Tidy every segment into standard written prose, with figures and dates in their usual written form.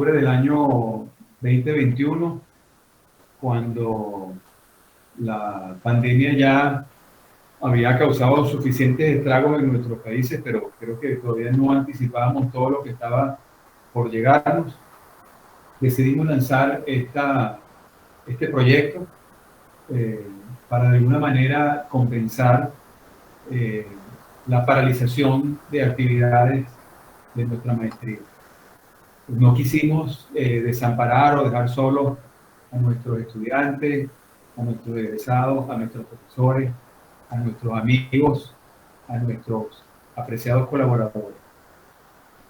del año 2021, cuando la pandemia ya había causado suficientes estragos en nuestros países, pero creo que todavía no anticipábamos todo lo que estaba por llegarnos. Decidimos lanzar este proyecto para de alguna manera compensar eh, la paralización de actividades de nuestra maestría. No quisimos desamparar o dejar solos a nuestros estudiantes, a nuestros egresados, a nuestros profesores, a nuestros amigos, a nuestros apreciados colaboradores.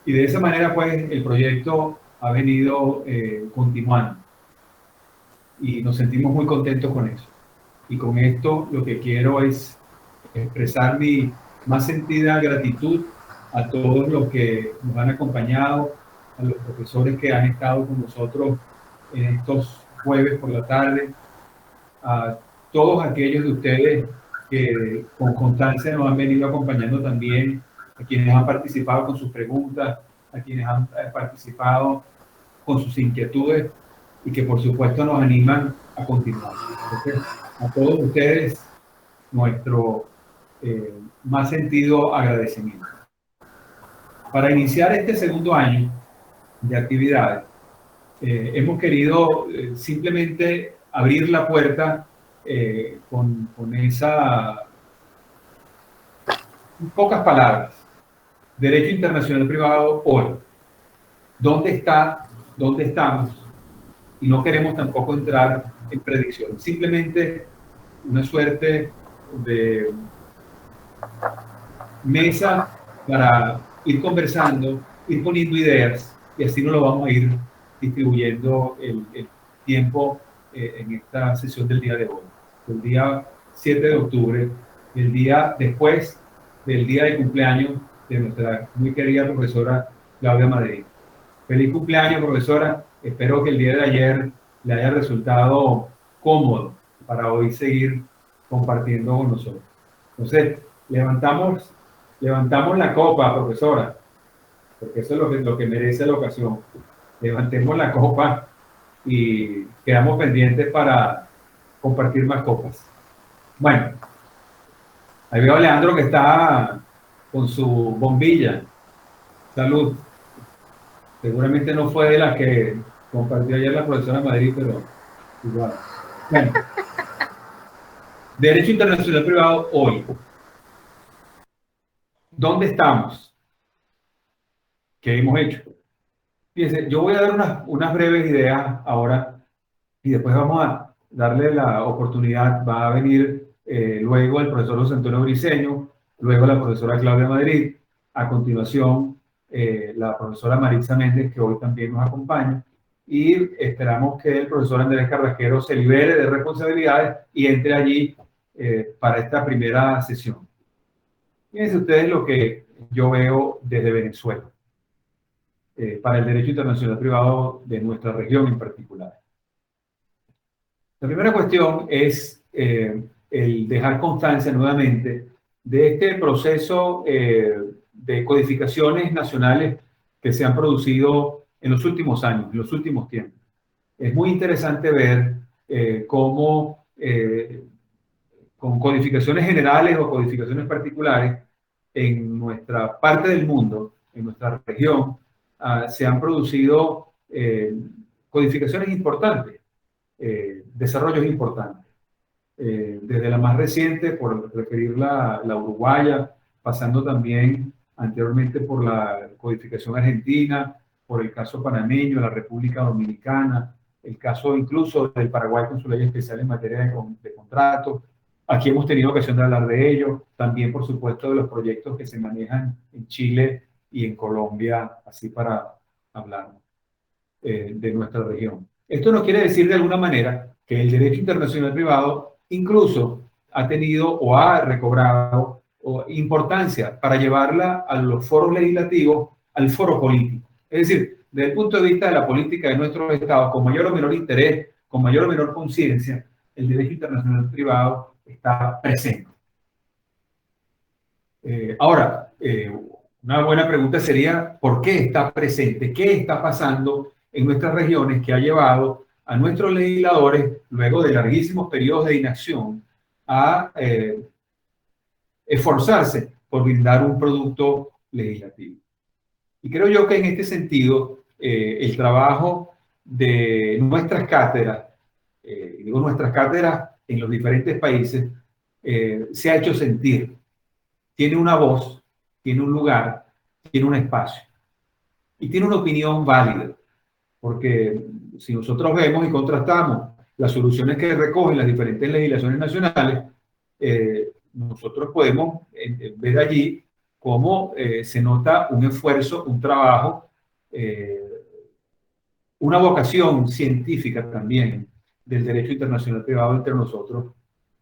Y de esa manera, pues, el proyecto ha venido continuando y nos sentimos muy contentos con eso. Y con esto lo que quiero es expresar mi más sentida gratitud a todos los que nos han acompañado, a los profesores que han estado con nosotros en estos jueves por la tarde, a todos aquellos de ustedes que con constancia nos han venido acompañando también, a quienes han participado con sus preguntas, a quienes han participado con sus inquietudes y que por supuesto nos animan a continuar. Entonces, a todos ustedes, nuestro más sentido agradecimiento. Para iniciar este segundo año de actividades, hemos querido simplemente abrir la puerta con esa, en pocas palabras, Derecho Internacional Privado hoy. ¿Dónde está? ¿Dónde estamos? Y no queremos tampoco entrar en predicción. Simplemente una suerte de mesa para ir conversando, ir poniendo ideas, y así nos lo vamos a ir distribuyendo el tiempo en esta sesión del día de hoy, el día 7 de octubre, el día después del día de cumpleaños de nuestra muy querida profesora Claudia Madrid. Feliz cumpleaños, profesora. Espero que el día de ayer le haya resultado cómodo para hoy seguir compartiendo con nosotros. Entonces, levantamos la copa, profesora, porque eso es lo que merece la ocasión. Levantemos la copa y quedamos pendientes para compartir más copas. Bueno, ahí veo a Leandro que está con su bombilla. Salud. Seguramente no fue de la que compartió ayer la profesora Madrid, pero igual. Bueno, Derecho Internacional Privado hoy. ¿Dónde estamos? ¿Qué hemos hecho? Fíjense, yo voy a dar unas breves ideas ahora y después vamos a darle la oportunidad. Va a venir luego el profesor José Antonio Briceño, luego la profesora Claudia Madrid, a continuación la profesora Maritza Méndez, que hoy también nos acompaña, y esperamos que el profesor Andrés Carrasquero se libere de responsabilidades y entre allí para esta primera sesión. Fíjense ustedes lo que yo veo desde Venezuela, para el derecho internacional privado de nuestra región en particular. La primera cuestión es el dejar constancia nuevamente de este proceso de codificaciones nacionales que se han producido en los últimos años, en los últimos tiempos. Es muy interesante ver cómo con codificaciones generales o codificaciones particulares en nuestra parte del mundo, en nuestra región, se han producido codificaciones importantes, desarrollos importantes. Desde la más reciente, por referir la uruguaya, pasando también anteriormente por la codificación argentina, por el caso panameño, la República Dominicana, el caso incluso del Paraguay con su ley especial en materia de contratos. Aquí hemos tenido ocasión de hablar de ello, también por supuesto de los proyectos que se manejan en Chile y en Colombia, así para hablar de nuestra región. Esto no quiere decir de alguna manera que el derecho internacional privado incluso ha tenido o ha recobrado importancia para llevarla a los foros legislativos, al foro político. Es decir, desde el punto de vista de la política de nuestros estados, con mayor o menor interés, con mayor o menor conciencia, el derecho internacional privado está presente. Ahora, una buena pregunta sería, ¿por qué está presente? ¿Qué está pasando en nuestras regiones que ha llevado a nuestros legisladores, luego de larguísimos periodos de inacción, a esforzarse por brindar un producto legislativo. Y creo yo que en este sentido, el trabajo de nuestras cátedras, digo nuestras cátedras en los diferentes países, se ha hecho sentir. Tiene una voz, tiene un lugar, tiene un espacio y tiene una opinión válida, porque si nosotros vemos y contrastamos las soluciones que recogen las diferentes legislaciones nacionales, nosotros podemos ver allí cómo se nota un esfuerzo, un trabajo, eh, una vocación científica también del derecho internacional privado entre nosotros,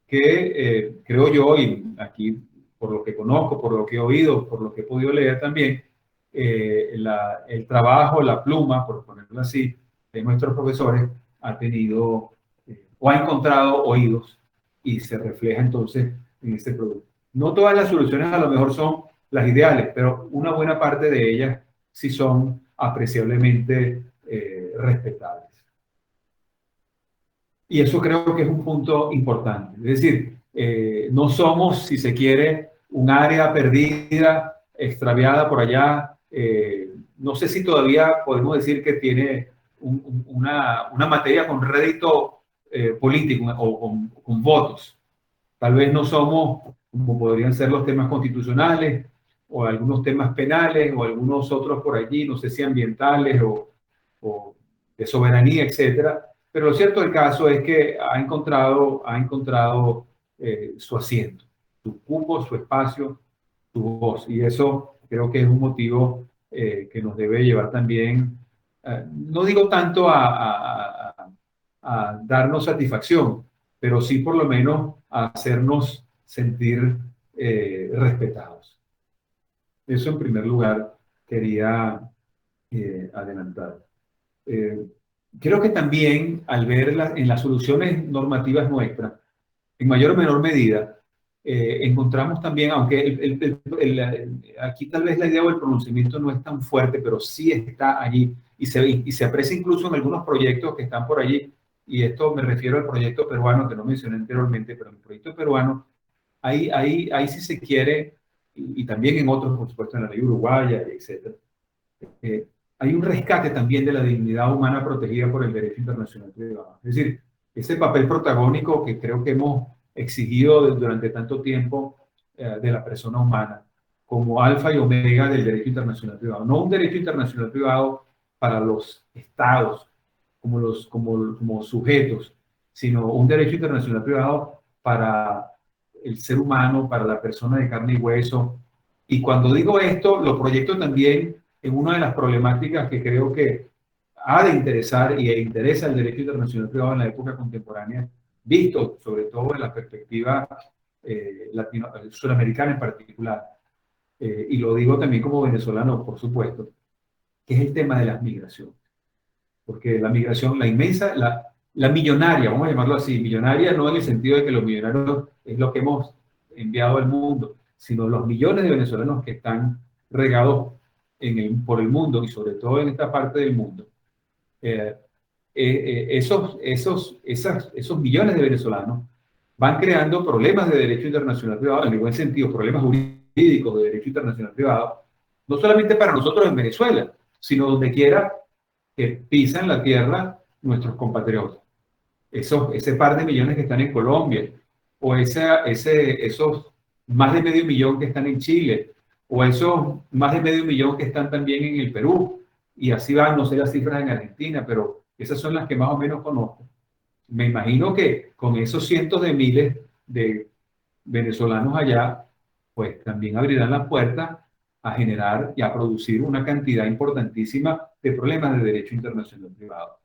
que creo yo, y aquí por lo que conozco, por lo que he oído, por lo que he podido leer también, el trabajo, la pluma, por ponerlo así, de nuestros profesores ha tenido o ha encontrado oídos y se refleja entonces en este producto. No todas las soluciones a lo mejor son las ideales, pero una buena parte de ellas sí son apreciablemente respetables. Y eso creo que es un punto importante. Es decir, no somos, si se quiere, un área perdida, extraviada por allá. No sé si todavía podemos decir que tiene una materia con rédito político o con votos. Tal vez no somos como podrían ser los temas constitucionales o algunos temas penales o algunos otros por allí, no sé si ambientales o de soberanía, etcétera. Pero lo cierto del caso es que ha encontrado su asiento, su cupo, su espacio, su voz. Y eso creo que es un motivo que nos debe llevar también, no digo tanto a darnos satisfacción, pero sí por lo menos a hacernos sentir respetados. Eso en primer lugar quería adelantar. Eh, Creo que también al ver en las soluciones normativas nuestras, en mayor o menor medida, encontramos también, aunque aquí tal vez la idea o el pronunciamiento no es tan fuerte, pero sí está allí y se aprecia incluso en algunos proyectos que están por allí, y esto me refiero al proyecto peruano que no mencioné anteriormente, pero en el proyecto peruano, ahí sí se quiere, y también en otros, por supuesto, en la ley uruguaya, etc. eh, hay un rescate también de la dignidad humana protegida por el derecho internacional privado. Es decir, ese papel protagónico que creo que hemos exigido durante tanto tiempo de la persona humana como alfa y omega del derecho internacional privado. No un derecho internacional privado para los estados como sujetos, sino un derecho internacional privado para el ser humano, para la persona de carne y hueso. Y cuando digo esto, lo proyecto también en una de las problemáticas que creo que ha de interesar y interesa el derecho internacional privado en la época contemporánea, visto sobre todo en la perspectiva sudamericana en particular, y lo digo también como venezolano, por supuesto, que es el tema de las migraciones. Porque la migración, la inmensa, la millonaria, vamos a llamarlo así, millonaria no en el sentido de que los millonarios es lo que hemos enviado al mundo, sino los millones de venezolanos que están regados por el mundo y sobre todo en esta parte del mundo. Esos millones de venezolanos van creando problemas de derecho internacional privado, en el buen sentido, problemas jurídicos de derecho internacional privado, no solamente para nosotros en Venezuela, sino donde quiera que pisan la tierra nuestros compatriotas. Ese par de millones que están en Colombia, o esos más de medio millón que están en Chile, o esos más de medio millón que están también en el Perú, y así van, no sé las cifras en Argentina, pero esas son las que más o menos conozco. Me imagino que con esos cientos de miles de venezolanos allá, pues también abrirán la puerta a generar y a producir una cantidad importantísima de problemas de derecho internacional privado.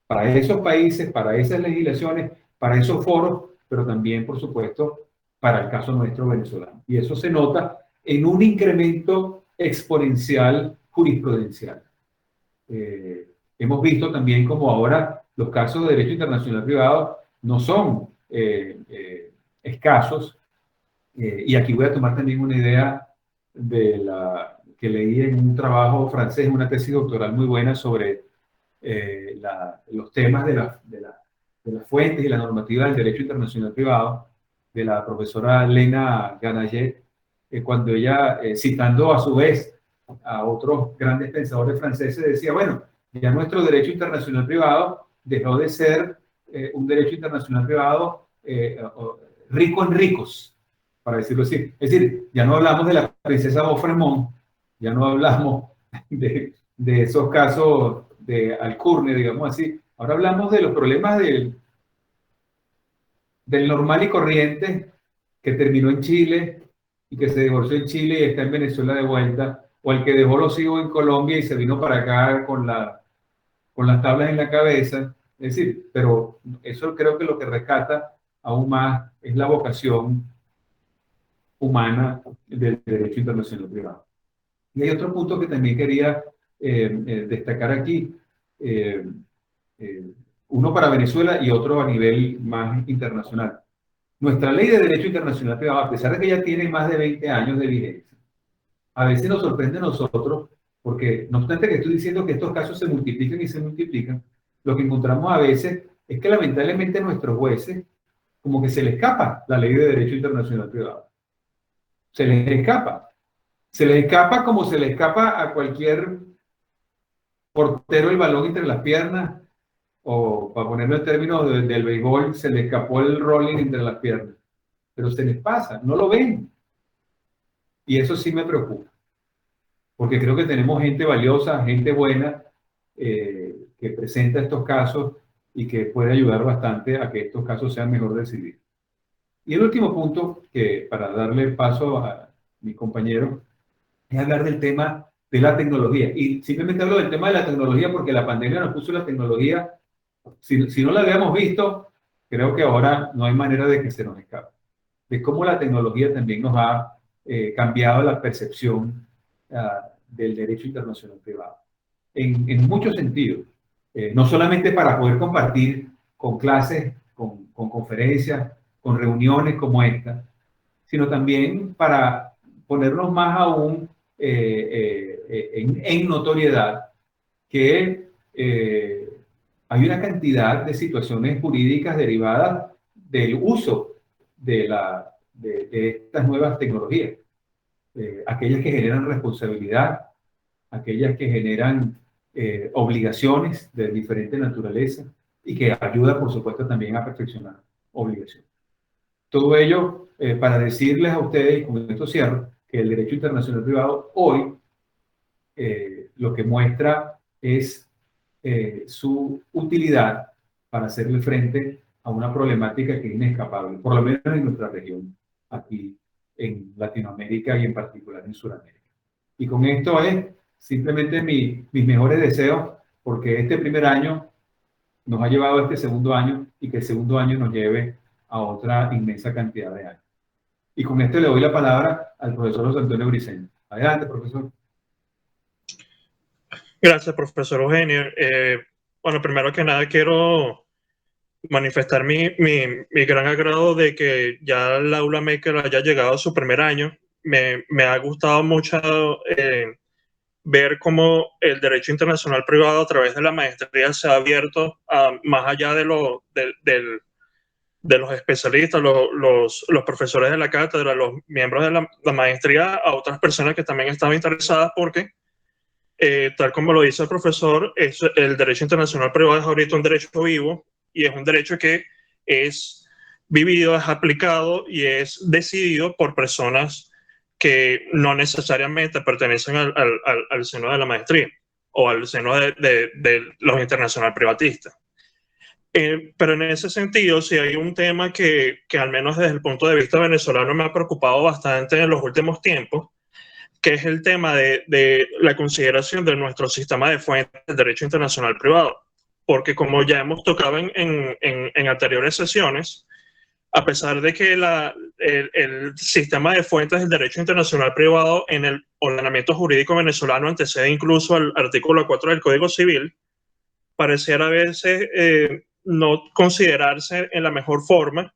Para esos países, para esas legislaciones, para esos foros, pero también, por supuesto, para el caso nuestro venezolano. Y eso se nota en un incremento exponencial jurisprudencial. Hemos visto también como ahora los casos de derecho internacional privado no son escasos, y aquí voy a tomar también una idea que leí en un trabajo francés, una tesis doctoral muy buena sobre los temas de las fuentes y la normativa del derecho internacional privado de la profesora Lena Ganayet, cuando ella, citando a su vez a otros grandes pensadores franceses, decía, bueno, ya nuestro derecho internacional privado dejó de ser un derecho internacional privado rico en ricos, para decirlo así. Es decir, ya no hablamos de la princesa Beaufremont, ya no hablamos de esos casos de Alcurne, digamos así. Ahora hablamos de los problemas del normal y corriente que terminó en Chile y que se divorció en Chile y está en Venezuela de vuelta, o el que dejó los hijos en Colombia y se vino para acá con las tablas en la cabeza. Es decir, pero eso creo que lo que rescata aún más es la vocación humana del derecho internacional privado. Y hay otro punto que también quería destacar aquí, eh, eh, uno para Venezuela y otro a nivel más internacional. Nuestra ley de derecho internacional privado, a pesar de que ya tiene más de 20 años de vigencia, a veces nos sorprende a nosotros, porque no obstante que estoy diciendo que estos casos se multiplican y se multiplican, lo que encontramos a veces es que lamentablemente a nuestros jueces como que se les escapa la ley de derecho internacional privado. Se les escapa. Se les escapa como se les escapa a cualquier portero el balón entre las piernas, o para ponerlo en términos del béisbol, se les escapó el rolling entre las piernas. Pero se les pasa, no lo ven. Y eso sí me preocupa, porque creo que tenemos gente valiosa, gente buena, que presenta estos casos y que puede ayudar bastante a que estos casos sean mejor decididos. Y el último punto, que para darle paso a mi compañero, es hablar del tema de la tecnología. Y simplemente hablo del tema de la tecnología porque la pandemia nos puso la tecnología, si no la habíamos visto, creo que ahora no hay manera de que se nos escape. De cómo la tecnología también nos ha cambiado la percepción del derecho internacional privado. En muchos sentidos. No solamente para poder compartir con clases, con conferencias, con reuniones como esta, sino también para ponernos más aún en notoriedad que hay una cantidad de situaciones jurídicas derivadas del uso de estas nuevas tecnologías, aquellas que generan responsabilidad, aquellas que generan obligaciones de diferente naturaleza y que ayuda, por supuesto, también a perfeccionar obligaciones. Todo ello para decirles a ustedes, y con esto cierro, que el derecho internacional privado hoy lo que muestra es su utilidad para hacerle frente a una problemática que es inescapable, por lo menos en nuestra región, aquí en Latinoamérica y en particular en Sudamérica. Y con esto es simplemente mis mejores deseos, porque este primer año nos ha llevado a este segundo año y que el segundo año nos lleve a otra inmensa cantidad de años. Y con esto le doy la palabra al profesor José Antonio Briceño. Adelante, profesor. Gracias, profesor Eugenio. Bueno, primero que nada quiero manifestar mi gran agrado de que ya la Aula Maker haya llegado a su primer año. Me ha gustado mucho ver cómo el derecho internacional privado a través de la maestría se ha abierto más allá de los especialistas, los profesores de la cátedra, los miembros de la maestría, a otras personas que también estaban interesadas, porque tal como lo dice el profesor, el derecho internacional privado es ahorita un derecho vivo y es un derecho que es vivido, es aplicado y es decidido por personas que no necesariamente pertenecen al seno de la maestría o al seno de los internacional privatistas. Pero en ese sentido, sí hay un tema que al menos desde el punto de vista venezolano me ha preocupado bastante en los últimos tiempos, que es el tema de la consideración de nuestro sistema de fuentes del derecho internacional privado. Porque como ya hemos tocado en anteriores sesiones, a pesar de que el sistema de fuentes del derecho internacional privado en el ordenamiento jurídico venezolano antecede incluso al artículo 4 del Código Civil, pareciera a veces no considerarse en la mejor forma,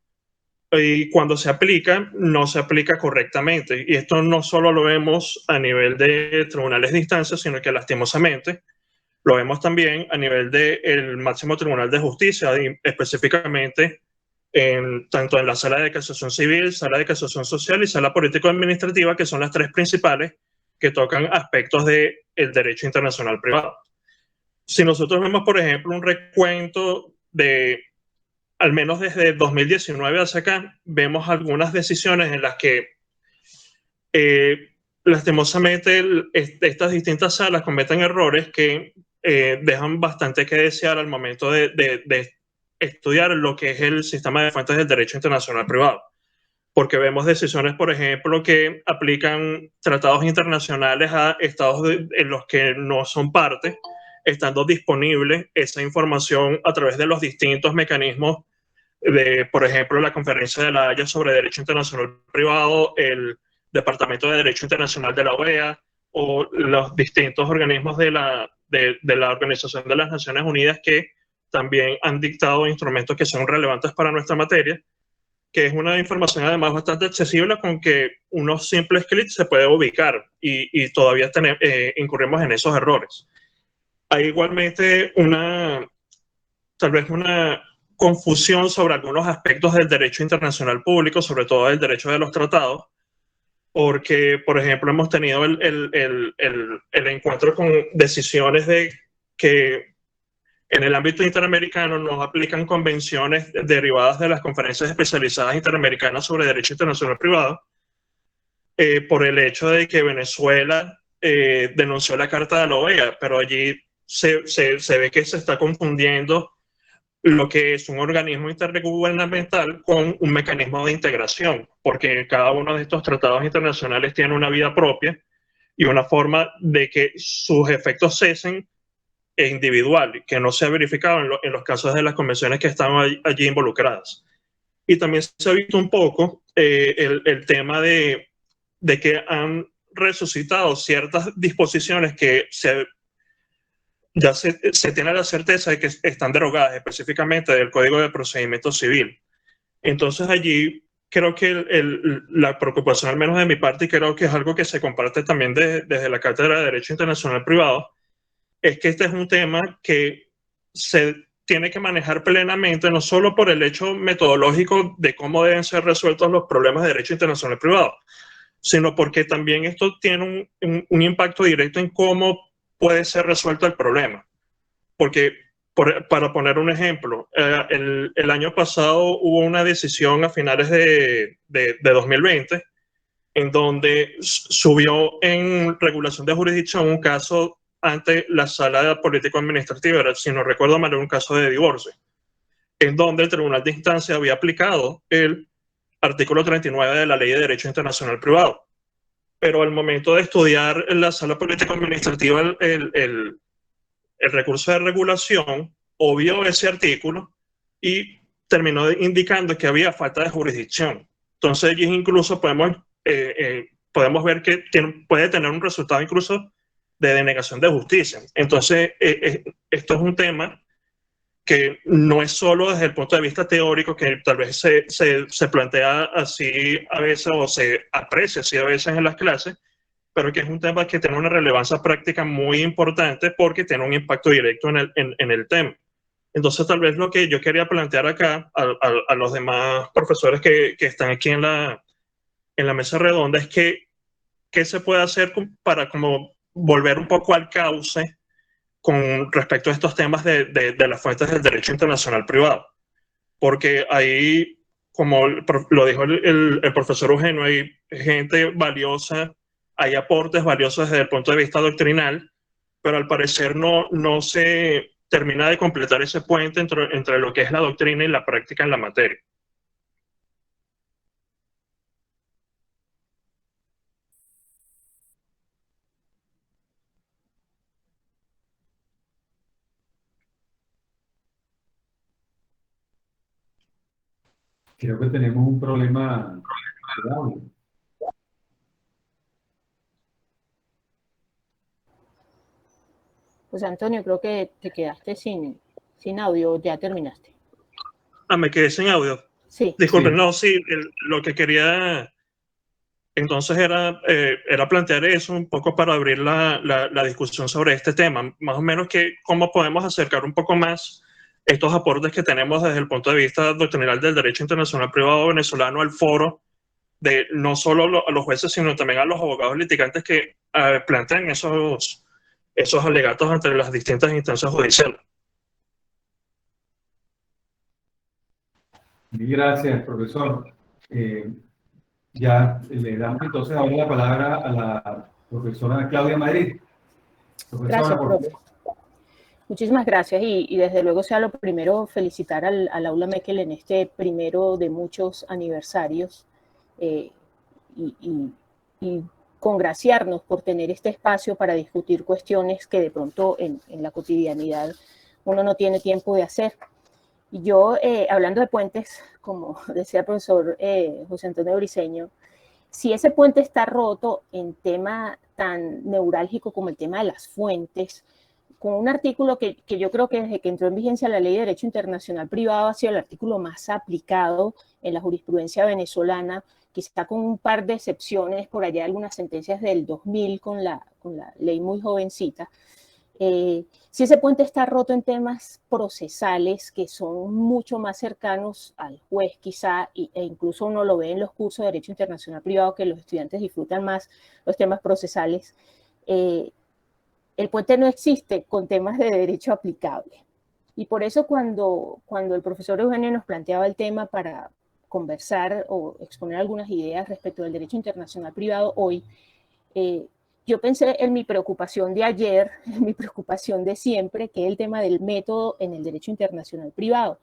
y cuando se aplica, no se aplica correctamente. Y esto no solo lo vemos a nivel de tribunales de instancia, sino que lastimosamente Lo vemos también a nivel del máximo tribunal de justicia, específicamente tanto en la sala de casación civil, sala de casación social y sala político-administrativa, que son las tres principales que tocan aspectos del derecho internacional privado. Si nosotros vemos, por ejemplo, un recuento de, al menos desde 2019 hacia acá, vemos algunas decisiones en las que lastimosamente estas distintas salas cometen errores que dejan bastante que desear al momento de estudiar lo que es el sistema de fuentes del derecho internacional privado. Porque vemos decisiones, por ejemplo, que aplican tratados internacionales a estados en los que no son parte, estando disponible esa información a través de los distintos mecanismos de, por ejemplo, la Conferencia de la Haya sobre Derecho Internacional Privado, el Departamento de Derecho Internacional de la OEA o los distintos organismos de la Organización de las Naciones Unidas que también han dictado instrumentos que son relevantes para nuestra materia, que es una información además bastante accesible con que unos simples clics se puede ubicar y todavía incurrimos en esos errores. Hay igualmente tal vez una confusión sobre algunos aspectos del derecho internacional público, sobre todo del derecho de los tratados, porque, por ejemplo, hemos tenido el encuentro con decisiones de que en el ámbito interamericano nos aplican convenciones derivadas de las conferencias especializadas interamericanas sobre derecho internacional privado, por el hecho de que Venezuela denunció la Carta de la OEA, pero allí se ve que se está confundiendo lo que es un organismo intergubernamental con un mecanismo de integración, porque cada uno de estos tratados internacionales tiene una vida propia y una forma de que sus efectos cesen individual, que no se ha verificado en los casos de las convenciones que están allí involucradas. Y también se ha visto un poco el tema de que han resucitado ciertas disposiciones que ya se tiene la certeza de que están derogadas, específicamente del Código de Procedimiento Civil. Entonces allí creo que la preocupación, al menos de mi parte, y creo que es algo que se comparte también desde la Cátedra de Derecho Internacional Privado, es que este es un tema que se tiene que manejar plenamente, no solo por el hecho metodológico de cómo deben ser resueltos los problemas de derecho internacional privado, sino porque también esto tiene un impacto directo en cómo puede ser resuelto el problema. Porque, para poner un ejemplo, el año pasado hubo una decisión a finales de 2020 en donde subió en regulación de jurisdicción un caso ante la sala político-administrativa, si no recuerdo mal, era un caso de divorcio, en donde el Tribunal de Instancia había aplicado el artículo 39 de la Ley de Derecho Internacional Privado. Pero al momento de estudiar en la sala político-administrativa el recurso de regulación, obvió ese artículo y terminó indicando que había falta de jurisdicción. Entonces, allí incluso podemos ver que puede tener un resultado incluso de denegación de justicia. Entonces, esto es un tema que no es solo desde el punto de vista teórico, que tal vez se plantea así a veces o se aprecia así a veces en las clases, pero que es un tema que tiene una relevancia práctica muy importante porque tiene un impacto directo en el tema. Entonces, tal vez lo que yo quería plantear acá a los demás profesores que están aquí en la mesa redonda es que qué se puede hacer para como volver un poco al cauce con respecto a estos temas de las fuentes del derecho internacional privado. Porque ahí, como lo dijo el profesor Eugenio, hay gente valiosa, hay aportes valiosos desde el punto de vista doctrinal, pero al parecer no se termina de completar ese puente entre lo que es la doctrina y la práctica en la materia. Creo que tenemos un problema de audio. Pues Antonio, creo que te quedaste sin audio, ya terminaste. Me quedé sin audio. Sí. Disculpen, Sí. no, sí, lo que quería Entonces era plantear eso un poco para abrir la discusión sobre este tema, más o menos que cómo podemos acercar un poco más estos aportes que tenemos desde el punto de vista doctrinal del derecho internacional privado venezolano al foro, de no solo a los jueces, sino también a los abogados litigantes que plantean esos alegatos ante las distintas instancias judiciales. Mil gracias, profesor. Ya le damos entonces ahora la palabra a la profesora Claudia Madrid. Profesora, Gracias, por profe. favor. Muchísimas gracias y desde luego sea lo primero felicitar al Aula Meckel en este primero de muchos aniversarios y, y, y congraciarnos por tener este espacio para discutir cuestiones que de pronto en la cotidianidad uno no tiene tiempo de hacer. Y yo, hablando de puentes, como decía el profesor José Antonio Briceño, si ese puente está roto en tema tan neurálgico como el tema de las fuentes, con un artículo que yo creo que desde que entró en vigencia la Ley de Derecho Internacional Privado ha sido el artículo más aplicado en la jurisprudencia venezolana, quizá con un par de excepciones, por allá algunas sentencias del 2000 con la ley muy jovencita. Si ese puente está roto en temas procesales que son mucho más cercanos al juez quizá, e incluso uno lo ve en los cursos de Derecho Internacional Privado, que los estudiantes disfrutan más los temas procesales, el puente no existe con temas de derecho aplicable. Y por eso cuando el profesor Eugenio nos planteaba el tema para conversar o exponer algunas ideas respecto del derecho internacional privado hoy, yo pensé en mi preocupación de ayer, en mi preocupación de siempre, que es el tema del método en el derecho internacional privado,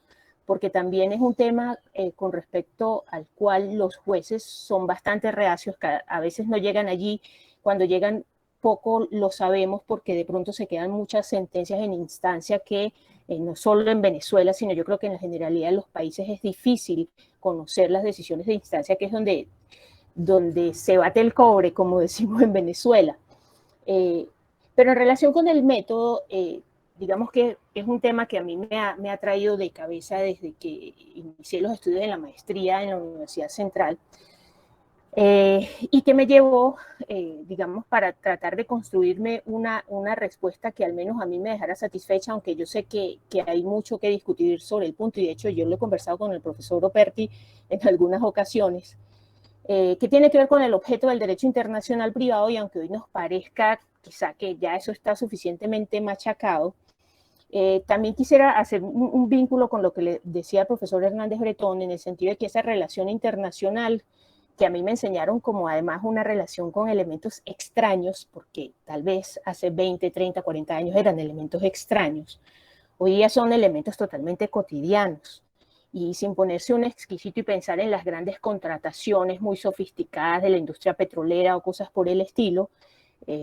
porque también es un tema con respecto al cual los jueces son bastante reacios, que a veces no llegan allí, cuando llegan poco lo sabemos porque de pronto se quedan muchas sentencias en instancia que no solo en Venezuela, sino yo creo que en la generalidad de los países es difícil conocer las decisiones de instancia, que es donde se bate el cobre, como decimos en Venezuela. Pero en relación con el método, digamos que es un tema que a mí me ha traído de cabeza desde que inicié los estudios de la maestría en la Universidad Central, y que me llevó, digamos, para tratar de construirme una respuesta que al menos a mí me dejara satisfecha, aunque yo sé que hay mucho que discutir sobre el punto, y de hecho yo lo he conversado con el profesor Operti en algunas ocasiones, que tiene que ver con el objeto del derecho internacional privado, y aunque hoy nos parezca quizá que ya eso está suficientemente machacado, también quisiera hacer un vínculo con lo que le decía el profesor Hernández Bretón, en el sentido de que esa relación internacional, que a mí me enseñaron como además una relación con elementos extraños, porque tal vez hace 20, 30, 40 años eran elementos extraños, hoy día son elementos totalmente cotidianos. Y sin ponerse un exquisito y pensar en las grandes contrataciones muy sofisticadas de la industria petrolera o cosas por el estilo,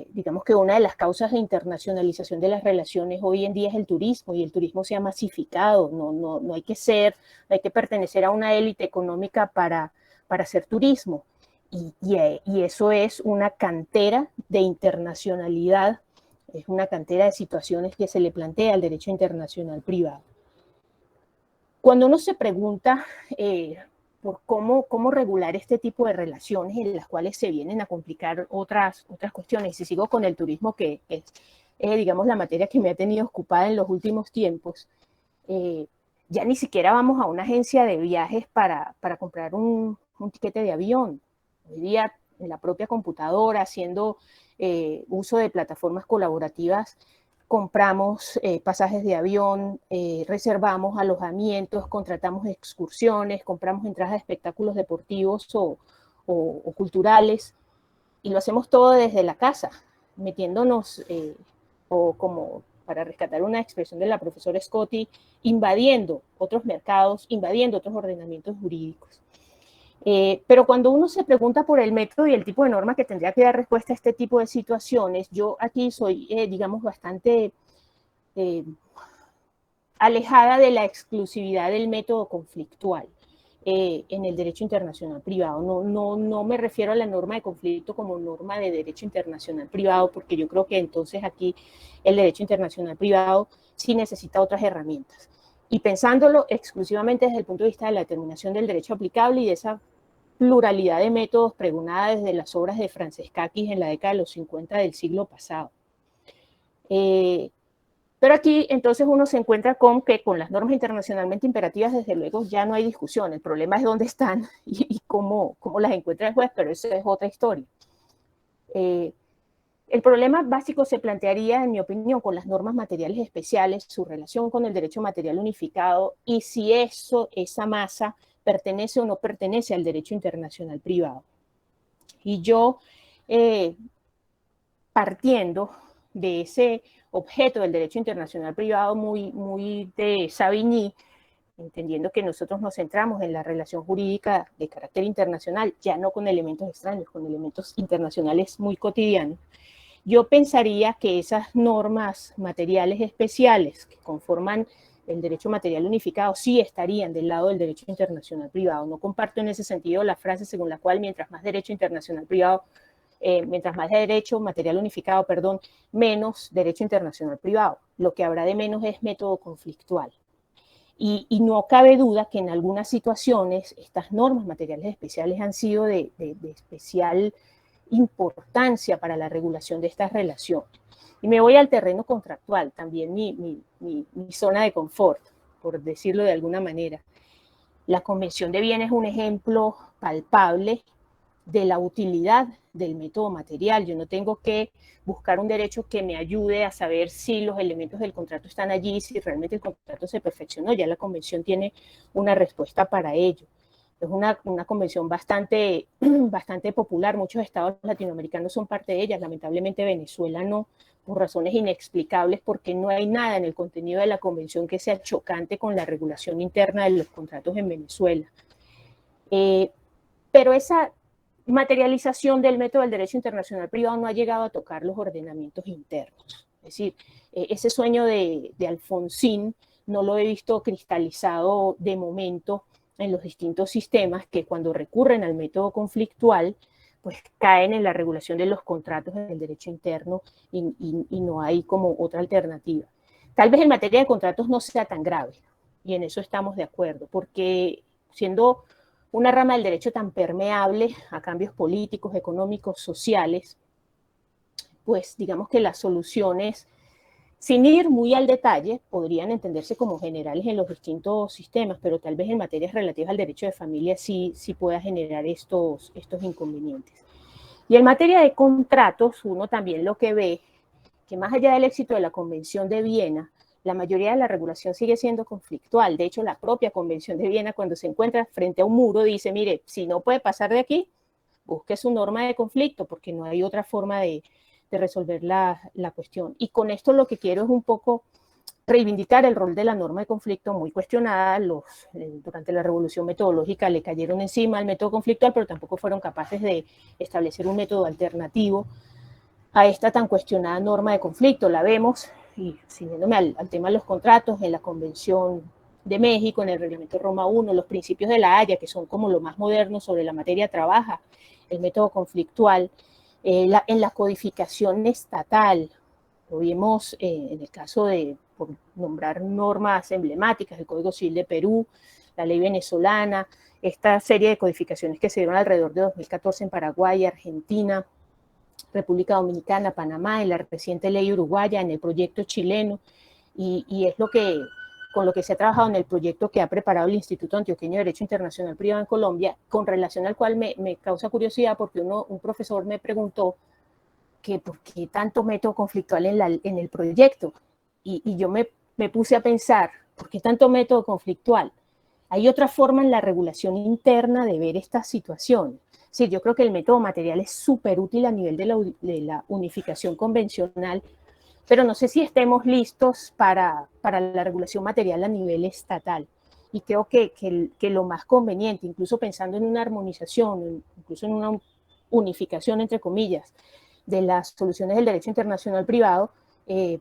digamos que una de las causas de internacionalización de las relaciones hoy en día es el turismo, y el turismo se ha masificado. No hay que pertenecer a una élite económica para hacer turismo. Y eso es una cantera de internacionalidad, es una cantera de situaciones que se le plantea al derecho internacional privado. Cuando uno se pregunta por cómo regular este tipo de relaciones en las cuales se vienen a complicar otras cuestiones, y si sigo con el turismo, que es, digamos, la materia que me ha tenido ocupada en los últimos tiempos, ya ni siquiera vamos a una agencia de viajes para comprar un tiquete de avión. Hoy día, en la propia computadora, haciendo uso de plataformas colaborativas, compramos pasajes de avión, reservamos alojamientos, contratamos excursiones, compramos entradas de espectáculos deportivos o culturales, y lo hacemos todo desde la casa, metiéndonos, o como para rescatar una expresión de la profesora Scotti, invadiendo otros mercados, invadiendo otros ordenamientos jurídicos. Pero cuando uno se pregunta por el método y el tipo de norma que tendría que dar respuesta a este tipo de situaciones, yo aquí soy, digamos, bastante alejada de la exclusividad del método conflictual en el derecho internacional privado. No me refiero a la norma de conflicto como norma de derecho internacional privado, porque yo creo que entonces aquí el derecho internacional privado sí necesita otras herramientas. Y pensándolo exclusivamente desde el punto de vista de la determinación del derecho aplicable y de esa pluralidad de métodos pregonada desde las obras de Francescakis en la década de los 50 del siglo pasado. Pero aquí entonces uno se encuentra con que con las normas internacionalmente imperativas, desde luego, ya no hay discusión. El problema es dónde están y cómo las encuentra el juez, pero eso es otra historia. El problema básico se plantearía, en mi opinión, con las normas materiales especiales, su relación con el derecho material unificado y si esa masa pertenece o no pertenece al derecho internacional privado. Y yo, partiendo de ese objeto del derecho internacional privado muy de Savigny, entendiendo que nosotros nos centramos en la relación jurídica de carácter internacional, ya no con elementos extraños, con elementos internacionales muy cotidianos, yo pensaría que esas normas materiales especiales que conforman el derecho material unificado sí estarían del lado del derecho internacional privado. No comparto en ese sentido la frase según la cual mientras más derecho internacional privado, mientras más derecho material unificado, perdón, menos derecho internacional privado. Lo que habrá de menos es método conflictual. Y no cabe duda que en algunas situaciones estas normas materiales especiales han sido de especial importancia para la regulación de esta relación. Y me voy al terreno contractual, también mi zona de confort, por decirlo de alguna manera. La Convención de Viena es un ejemplo palpable de la utilidad del método material. Yo no tengo que buscar un derecho que me ayude a saber si los elementos del contrato están allí, si realmente el contrato se perfeccionó. Ya la Convención tiene una respuesta para ello. Es una convención bastante popular. Muchos estados latinoamericanos son parte de ella. Lamentablemente Venezuela no, por razones inexplicables, porque no hay nada en el contenido de la convención que sea chocante con la regulación interna de los contratos en Venezuela. Pero esa materialización del método del derecho internacional privado no ha llegado a tocar los ordenamientos internos. Es decir, ese sueño de Alfonsín no lo he visto cristalizado de momento en los distintos sistemas que cuando recurren al método conflictual, pues caen en la regulación de los contratos en el derecho interno y no hay como otra alternativa. Tal vez en materia de contratos no sea tan grave, y en eso estamos de acuerdo, porque siendo una rama del derecho tan permeable a cambios políticos, económicos, sociales, pues digamos que las soluciones, sin ir muy al detalle, podrían entenderse como generales en los distintos sistemas, pero tal vez en materias relativas al derecho de familia sí pueda generar estos inconvenientes. Y en materia de contratos, uno también lo que ve, que más allá del éxito de la Convención de Viena, la mayoría de la regulación sigue siendo conflictual. De hecho, la propia Convención de Viena, cuando se encuentra frente a un muro, dice, mire, si no puede pasar de aquí, busque su norma de conflicto, porque no hay otra forma de resolver la cuestión. Y con esto lo que quiero es un poco reivindicar el rol de la norma de conflicto, muy cuestionada. Durante la revolución metodológica le cayeron encima al método conflictual, pero tampoco fueron capaces de establecer un método alternativo a esta tan cuestionada norma de conflicto. La vemos, y siguiéndome al tema de los contratos, en la Convención de México, en el Reglamento Roma I, los principios de la Haya, que son como lo más moderno sobre la materia, trabaja el método conflictual. En la codificación estatal, lo vimos en el caso de, por nombrar normas emblemáticas, el Código Civil de Perú, la ley venezolana, esta serie de codificaciones que se dieron alrededor de 2014 en Paraguay, Argentina, República Dominicana, Panamá, en la reciente ley uruguaya, en el proyecto chileno, y es con lo que se ha trabajado en el proyecto que ha preparado el Instituto Antioqueño de Derecho Internacional Privado en Colombia, con relación al cual me causa curiosidad porque un profesor me preguntó que por qué tanto método conflictual en el proyecto, y yo me puse a pensar, ¿por qué tanto método conflictual? Hay otra forma en la regulación interna de ver esta situación. Sí, yo creo que el método material es súper útil a nivel de la unificación convencional, pero no sé si estemos listos para la regulación material a nivel estatal. Y creo que lo más conveniente, incluso pensando en una armonización, incluso en una unificación, entre comillas, de las soluciones del derecho internacional privado,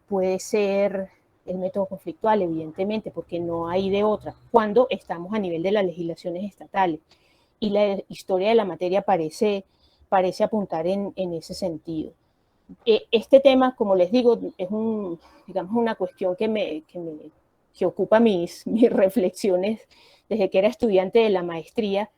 puede ser el método conflictual, evidentemente, porque no hay de otra, cuando estamos a nivel de las legislaciones estatales. Y la historia de la materia parece apuntar en ese sentido. Este tema, como les digo, es digamos, una cuestión que ocupa mis reflexiones desde que era estudiante de la maestría,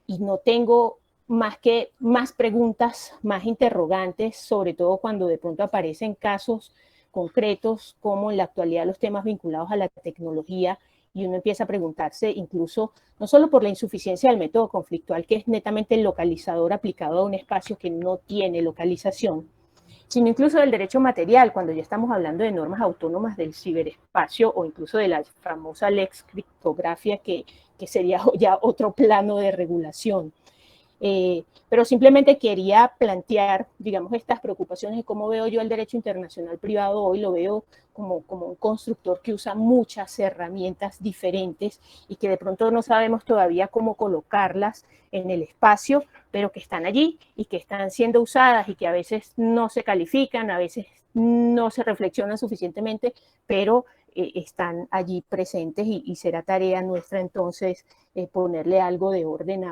y no tengo más preguntas, más interrogantes, sobre todo cuando de pronto aparecen casos concretos como en la actualidad los temas vinculados a la tecnología, y uno empieza a preguntarse incluso no solo por la insuficiencia del método conflictual, que es netamente el localizador aplicado a un espacio que no tiene localización, sino incluso del derecho material, cuando ya estamos hablando de normas autónomas del ciberespacio o incluso de la famosa lex criptografía, que sería ya otro plano de regulación. Pero simplemente quería plantear, digamos, estas preocupaciones de cómo veo yo el derecho internacional privado hoy. Lo veo como un constructor que usa muchas herramientas diferentes y que de pronto no sabemos todavía cómo colocarlas en el espacio, pero que están allí y que están siendo usadas y que a veces no se califican, a veces no se reflexionan suficientemente, pero están allí presentes, y será tarea nuestra entonces ponerle algo de orden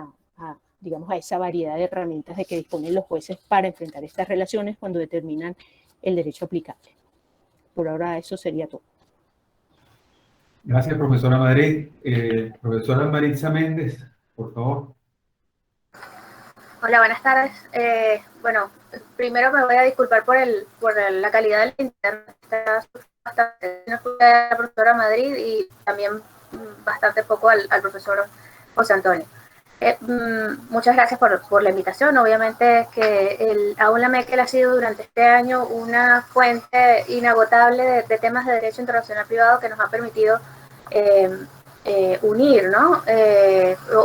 digamos, a esa variedad de herramientas de que disponen los jueces para enfrentar estas relaciones cuando determinan el derecho aplicable. Por ahora eso sería todo. Gracias, profesora Madrid. Profesora Maritza Méndez, por favor. Hola, buenas tardes. Bueno, primero me voy a disculpar por la calidad del internet. Está bastante, no escuché a la profesora Madrid y también bastante poco al profesor José Antonio. Muchas gracias por la invitación. Obviamente que el Aula MECL ha sido durante este año una fuente inagotable de temas de derecho internacional privado que nos ha permitido unir, ¿no?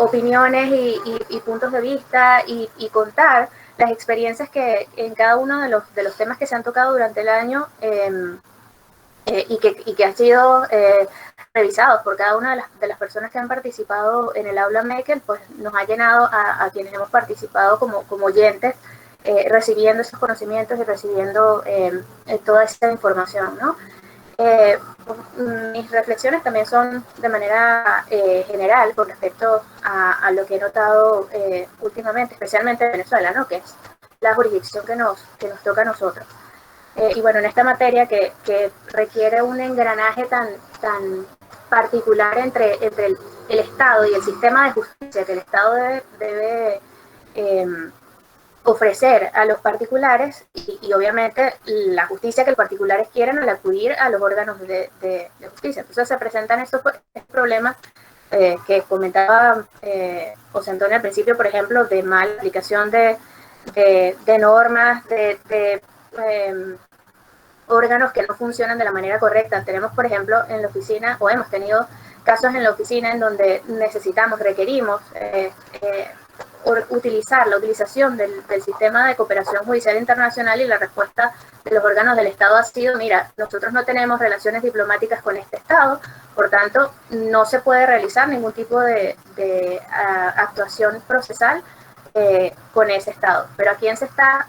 Opiniones y puntos de vista, y contar las experiencias que en cada uno de los temas que se han tocado durante el año y que han sido revisados por cada una de las personas que han participado en el Aula MECL, pues nos ha llenado a quienes hemos participado como oyentes, recibiendo esos conocimientos y recibiendo toda esa información, ¿no? Mis reflexiones también son de manera general con respecto a lo que he notado últimamente, especialmente en Venezuela, ¿no? Que es la jurisdicción que nos toca a nosotros. Y bueno, en esta materia que requiere un engranaje tan particular entre el Estado y el sistema de justicia que el Estado debe ofrecer a los particulares, y obviamente la justicia que los particulares quieren al acudir a los órganos de justicia. Entonces se presentan estos problemas que comentaba José Antonio al principio, por ejemplo, de mala aplicación de normas, de órganos que no funcionan de la manera correcta. Tenemos, por ejemplo, en la oficina, o hemos tenido casos en la oficina en donde requerimos utilizar la utilización del sistema de cooperación judicial internacional, y la respuesta de los órganos del Estado ha sido: mira, nosotros no tenemos relaciones diplomáticas con este Estado, por tanto no se puede realizar ningún tipo de actuación procesal con ese Estado. Pero ¿a quién se está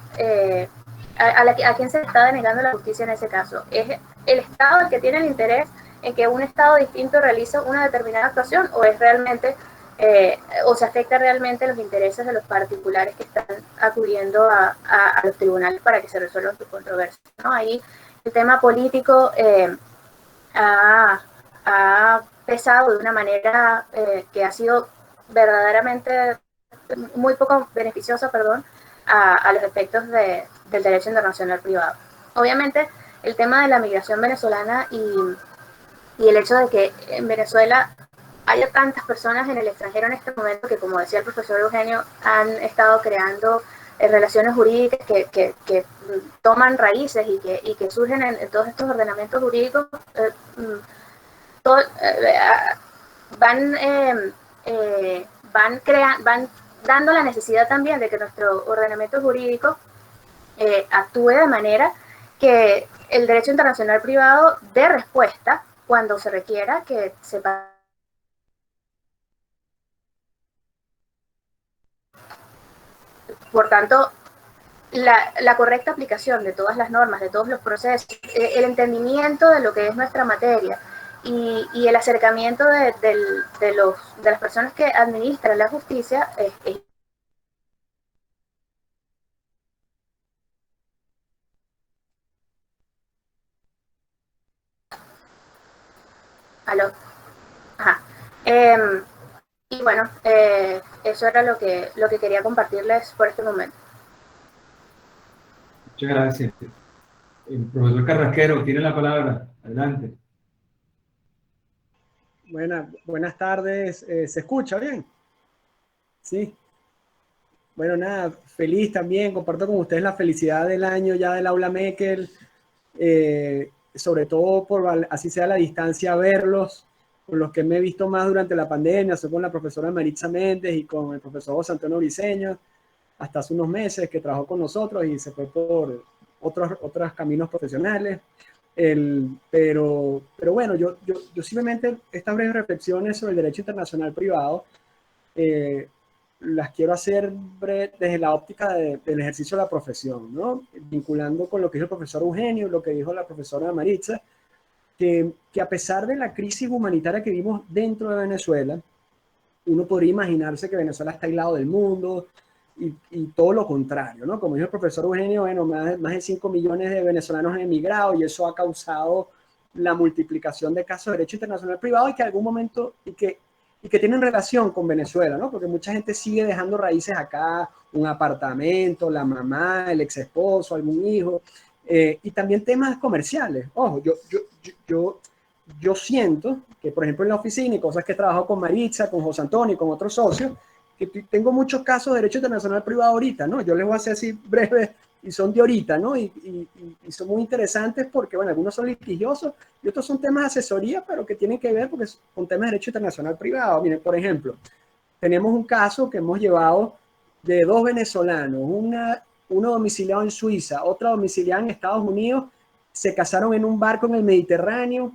a quién se está denegando la justicia en ese caso? ¿Es el Estado el que tiene el interés en que un Estado distinto realice una determinada actuación, o es realmente o se afecta realmente los intereses de los particulares que están acudiendo a los tribunales para que se resuelvan sus controversias, ¿no? Ahí el tema político ha pesado de una manera que ha sido verdaderamente muy poco beneficiosa, a los efectos del derecho internacional privado. Obviamente, el tema de la migración venezolana y el hecho de que en Venezuela haya tantas personas en el extranjero en este momento que, como decía el profesor Eugenio, han estado creando relaciones jurídicas que toman raíces y que surgen en todos estos ordenamientos jurídicos, van dando la necesidad también de que nuestro ordenamiento jurídico actúe de manera que el derecho internacional privado dé respuesta cuando se requiera que se pague. Por tanto, la correcta aplicación de todas las normas, de todos los procesos, el entendimiento de lo que es nuestra materia y el acercamiento de las personas que administran la justicia es ¿Aló? Ajá. Y bueno, eso era lo que quería compartirles por este momento. Muchas gracias. El profesor Carrasquero tiene la palabra. Adelante. Buenas tardes. ¿Se escucha bien? Sí. Bueno, nada, feliz también. Comparto con ustedes la felicidad del año ya del Aula Meckel. Sobre todo por, así sea la distancia, verlos, con los que me he visto más durante la pandemia, soy con la profesora Maritza Méndez y con el profesor José Antonio Briceño, hasta hace unos meses que trabajó con nosotros y se fue por otros caminos profesionales. Pero bueno, yo simplemente estas breves reflexiones sobre el derecho internacional privado las quiero hacer desde la óptica del ejercicio de la profesión, ¿no? Vinculando con lo que dijo el profesor Eugenio, lo que dijo la profesora Maritza, que a pesar de la crisis humanitaria que vimos dentro de Venezuela, uno podría imaginarse que Venezuela está aislado del mundo y todo lo contrario, ¿no? Como dijo el profesor Eugenio, bueno, más de 5 millones de venezolanos han emigrado y eso ha causado la multiplicación de casos de derecho internacional privado y que en algún momento, y que tienen relación con Venezuela, ¿no? Porque mucha gente sigue dejando raíces acá, un apartamento, la mamá, el ex esposo, algún hijo, y también temas comerciales. Ojo, yo siento que, por ejemplo, en la oficina y cosas que he trabajado con Maritza, con José Antonio y con otros socios, que tengo muchos casos de derecho internacional privado ahorita, ¿no? Yo les voy a hacer así breves y son de ahorita, ¿no? Y son muy interesantes porque, bueno, algunos son litigiosos y otros son temas de asesoría, pero que tienen que ver porque con temas de derecho internacional privado. Miren, por ejemplo, tenemos un caso que hemos llevado de dos venezolanos, uno domiciliado en Suiza, otra domiciliada en Estados Unidos, se casaron en un barco en el Mediterráneo,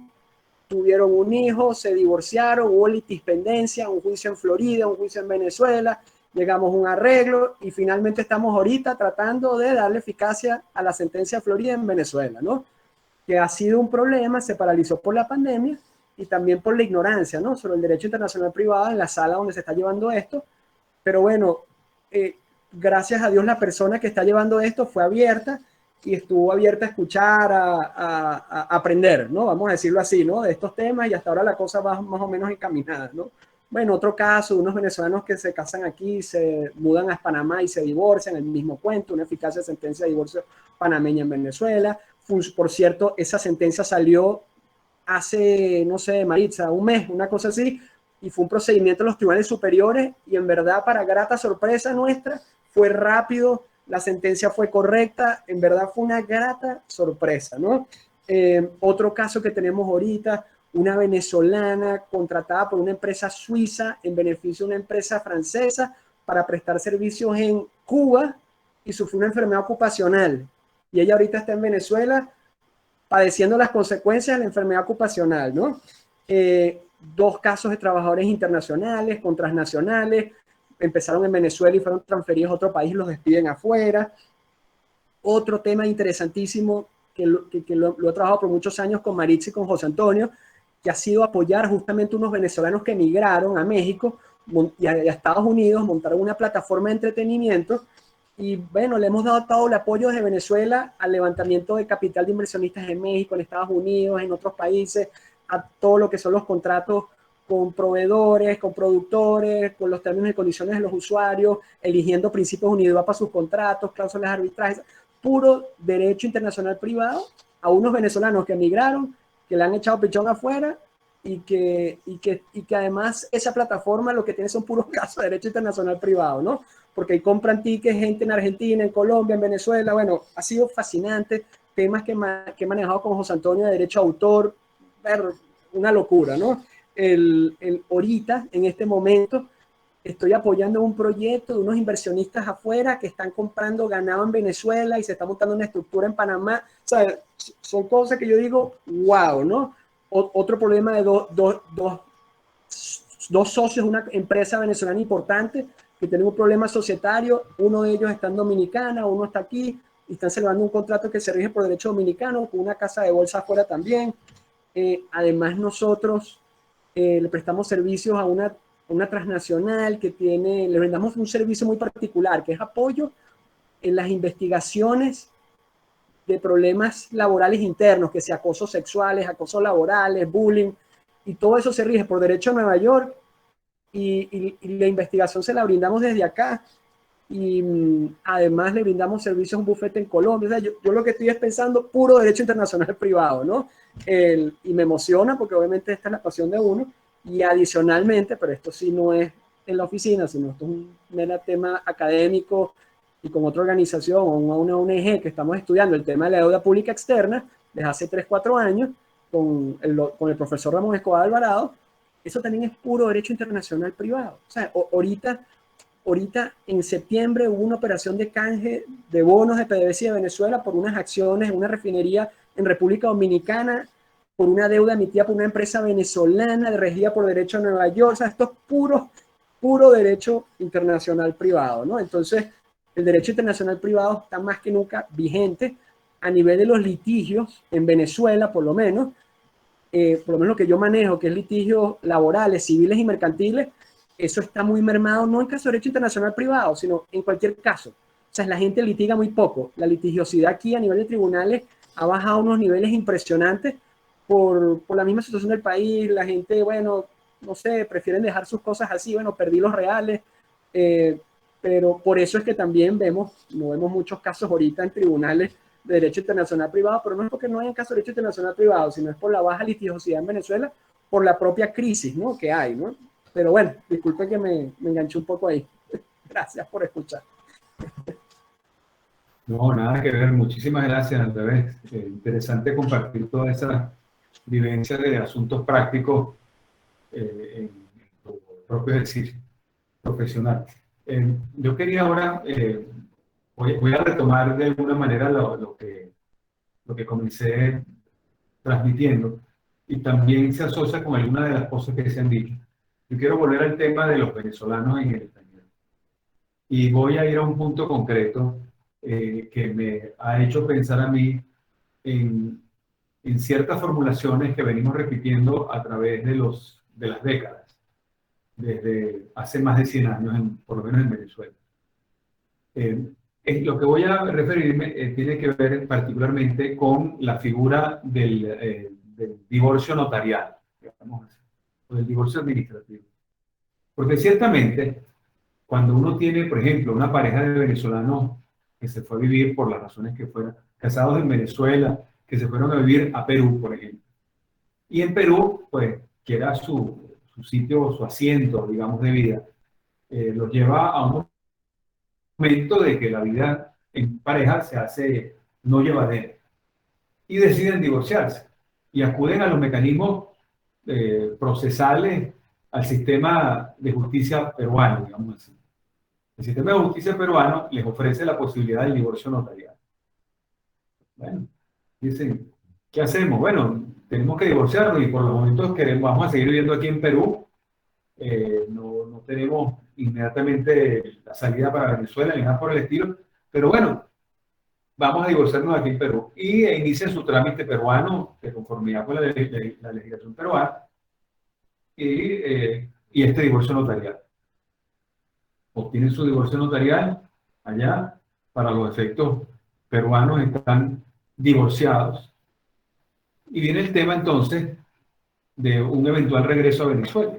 tuvieron un hijo, se divorciaron, hubo litispendencia, un juicio en Florida, un juicio en Venezuela, llegamos a un arreglo y finalmente estamos ahorita tratando de darle eficacia a la sentencia de Florida en Venezuela, ¿no? Que ha sido un problema, se paralizó por la pandemia y también por la ignorancia, ¿no? Sobre el derecho internacional privado en la sala donde se está llevando esto. Pero bueno, gracias a Dios la persona que está llevando esto fue abierta y estuvo abierta a escuchar, a aprender, ¿no? Vamos a decirlo así, ¿no? De estos temas y hasta ahora la cosa va más o menos encaminada, ¿no? Bueno, otro caso de unos venezolanos que se casan aquí, se mudan a Panamá y se divorcian, el mismo cuento, una eficacia sentencia de divorcio panameña en Venezuela. Por cierto, esa sentencia salió hace, no sé, Maritza, un mes, una cosa así, y fue un procedimiento en los tribunales superiores y en verdad, para grata sorpresa nuestra, fue rápido, la sentencia fue correcta, en verdad fue una grata sorpresa, ¿no? Otro caso que tenemos ahorita, una venezolana contratada por una empresa suiza en beneficio de una empresa francesa para prestar servicios en Cuba y sufrió una enfermedad ocupacional. Y ella ahorita está en Venezuela padeciendo las consecuencias de la enfermedad ocupacional, ¿no? Dos casos de trabajadores internacionales con transnacionales, empezaron en Venezuela y fueron transferidos a otro país, los despiden afuera. Otro tema interesantísimo que lo he trabajado por muchos años con Maritza y con José Antonio, que ha sido apoyar justamente unos venezolanos que emigraron a México y a Estados Unidos, montaron una plataforma de entretenimiento y bueno, le hemos dado todo el apoyo desde Venezuela al levantamiento de capital de inversionistas en México, en Estados Unidos, en otros países, a todo lo que son los contratos con proveedores, con productores, con los términos y condiciones de los usuarios, eligiendo principios UNIDROIT para sus contratos, cláusulas de arbitraje, puro derecho internacional privado a unos venezolanos que emigraron, que le han echado pichón afuera y que además esa plataforma lo que tiene son puros casos de derecho internacional privado, ¿no? Porque ahí compran tickets gente en Argentina, en Colombia, en Venezuela. Bueno, ha sido fascinante. Temas que he manejado con José Antonio de derecho a autor, una locura, ¿no? Ahorita, en este momento, estoy apoyando un proyecto de unos inversionistas afuera que están comprando ganado en Venezuela y se está montando una estructura en Panamá. O sea, son cosas que yo digo, wow, ¿no? Otro problema de dos socios de una empresa venezolana importante que tienen un problema societario, uno de ellos está en Dominicana, uno está aquí, y están celebrando un contrato que se rige por derecho dominicano, con una casa de bolsa afuera también. Además, nosotros le prestamos servicios a una transnacional que le brindamos un servicio muy particular, que es apoyo en las investigaciones de problemas laborales internos, que sea acosos sexuales, acosos laborales, bullying, y todo eso se rige por derecho de Nueva York y la investigación se la brindamos desde acá. Y además le brindamos servicios a un bufete en Colombia. O sea, yo lo que estoy es pensando puro derecho internacional privado, ¿no? Y me emociona porque obviamente esta es la pasión de uno. Y adicionalmente, pero esto sí no es en la oficina, sino esto es un mero tema académico y con otra organización o una ONG que estamos estudiando el tema de la deuda pública externa desde hace 3, 4 años con el profesor Ramón Escobar Alvarado. Eso también es puro derecho internacional privado. O sea, ahorita en septiembre hubo una operación de canje de bonos de PDVSA de Venezuela por unas acciones en una refinería en República Dominicana, por una deuda emitida por una empresa venezolana regida por derecho de Nueva York. O sea, esto es puro derecho internacional privado, ¿no? Entonces, el derecho internacional privado está más que nunca vigente a nivel de los litigios en Venezuela, por lo menos lo que yo manejo, que es litigios laborales, civiles y mercantiles. Eso está muy mermado, no en caso de derecho internacional privado, sino en cualquier caso. O sea, la gente litiga muy poco. La litigiosidad aquí a nivel de tribunales ha bajado a unos niveles impresionantes por la misma situación del país. La gente, bueno, no sé, prefieren dejar sus cosas así, bueno, perdí los reales. Pero por eso es que también no vemos muchos casos ahorita en tribunales de derecho internacional privado, pero no es porque no haya casos de derecho internacional privado, sino es por la baja litigiosidad en Venezuela, por la propia crisis, ¿no?, que hay, ¿no? Pero bueno, disculpe que me enganché un poco ahí. Gracias por escuchar. No, nada que ver. Muchísimas gracias, al revés. Interesante compartir toda esa vivencia de asuntos prácticos en tu propio ejercicio profesional. Yo quería ahora, voy a retomar de alguna manera lo que comencé transmitiendo y también se asocia con algunas de las cosas que se han dicho. Yo quiero volver al tema de los venezolanos en el extranjero. Y voy a ir a un punto concreto que me ha hecho pensar a mí en ciertas formulaciones que venimos repitiendo a través de las décadas, desde hace más de 100 años, por lo menos en Venezuela. Lo que voy a referirme tiene que ver particularmente con la figura del divorcio notarial, digamos así, o del divorcio administrativo. Porque ciertamente, cuando uno tiene, por ejemplo, una pareja de venezolanos que se fue a vivir por las razones que fueran, casados en Venezuela, que se fueron a vivir a Perú, por ejemplo. Y en Perú, pues, que era su sitio, su asiento, digamos, de vida, los lleva a un momento de que la vida en pareja se hace no llevadera. Y deciden divorciarse. Y acuden a los mecanismos procesales, al sistema de justicia peruano, digamos así. El sistema de justicia peruano les ofrece la posibilidad del divorcio notarial. Bueno, dicen, ¿qué hacemos? Bueno, tenemos que divorciarnos y por los momentos vamos a seguir viviendo aquí en Perú. No tenemos inmediatamente la salida para Venezuela ni nada por el estilo, pero bueno, vamos a divorciarnos aquí en Perú. Y inician su trámite peruano de conformidad con la legislación peruana y este divorcio notarial. Obtienen su divorcio notarial allá, para los efectos peruanos están divorciados. Y viene el tema entonces de un eventual regreso a Venezuela.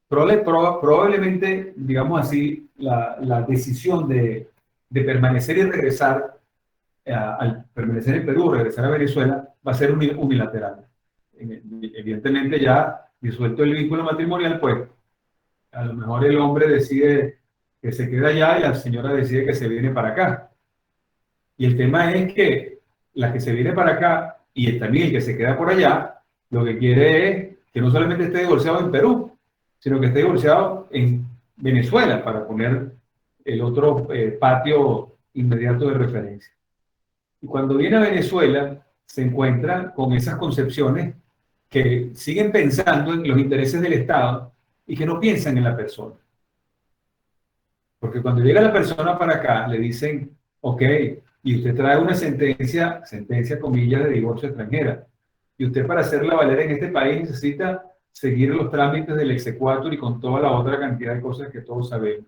Probablemente, digamos así, la decisión de permanecer y regresar, al permanecer en Perú, regresar a Venezuela, va a ser unilateral. Evidentemente ya disuelto el vínculo matrimonial, pues a lo mejor el hombre decide que se queda allá y la señora decide que se viene para acá. Y el tema es que la que se viene para acá y también el que se queda por allá, lo que quiere es que no solamente esté divorciado en Perú, sino que esté divorciado en Venezuela, para poner el otro patio inmediato de referencia. Y cuando viene a Venezuela, se encuentra con esas concepciones que siguen pensando en los intereses del Estado y que no piensan en la persona. Porque cuando llega la persona para acá, le dicen, ok, y usted trae una sentencia comillas, de divorcio extranjera, y usted para hacerla valer en este país necesita seguir los trámites del exequatur y con toda la otra cantidad de cosas que todos sabemos.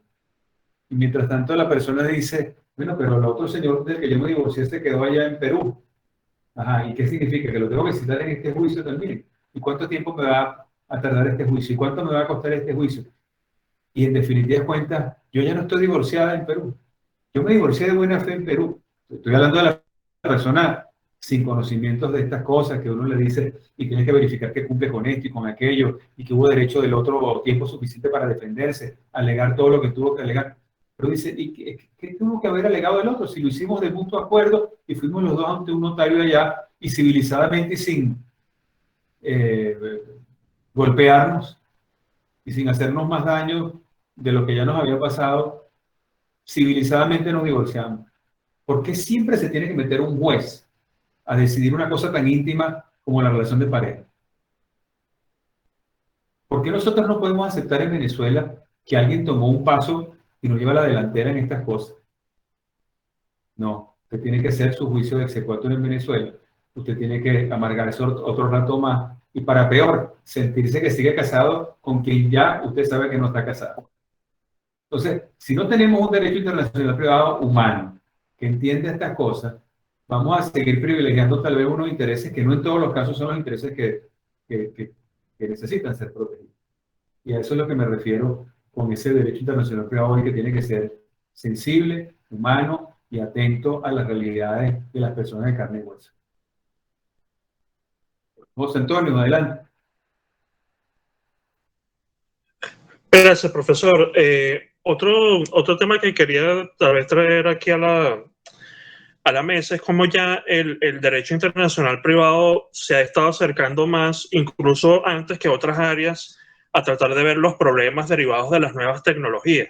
Y mientras tanto la persona dice, bueno, pero el otro señor del que yo me divorcié se quedó allá en Perú. Ajá, ¿y qué significa? Que lo tengo que citar en este juicio también. ¿Y cuánto tiempo me va a tardar este juicio? ¿Y cuánto me va a costar este juicio? Y en definitiva de cuentas, yo ya no estoy divorciada en Perú. Yo me divorcié de buena fe en Perú. Estoy hablando de la persona sin conocimientos de estas cosas que uno le dice y tienes que verificar que cumple con esto y con aquello y que hubo derecho del otro tiempo suficiente para defenderse, alegar todo lo que tuvo que alegar. Pero dice, ¿y qué tuvo que haber alegado el otro? Si lo hicimos de mutuo acuerdo y fuimos los dos ante un notario allá y civilizadamente y sin golpearnos y sin hacernos más daño de lo que ya nos había pasado, civilizadamente nos divorciamos. ¿Por qué siempre se tiene que meter un juez a decidir una cosa tan íntima como la relación de pareja? ¿Por qué nosotros no podemos aceptar en Venezuela que alguien tomó un paso y nos lleva a la delantera en estas cosas? No, usted tiene que hacer su juicio de exequatur en Venezuela. Usted tiene que amargarse otro rato más y, para peor, sentirse que sigue casado con quien ya usted sabe que no está casado. Entonces, si no tenemos un derecho internacional privado humano que entiende estas cosas, vamos a seguir privilegiando tal vez unos intereses que no en todos los casos son los intereses que necesitan ser protegidos. Y a eso es lo que me refiero con ese derecho internacional privado que tiene que ser sensible, humano y atento a las realidades de las personas de carne y hueso. José Antonio, adelante. Gracias, profesor. Otro tema que quería tal vez traer aquí a la mesa es cómo ya el derecho internacional privado se ha estado acercando más, incluso antes que otras áreas, a tratar de ver los problemas derivados de las nuevas tecnologías.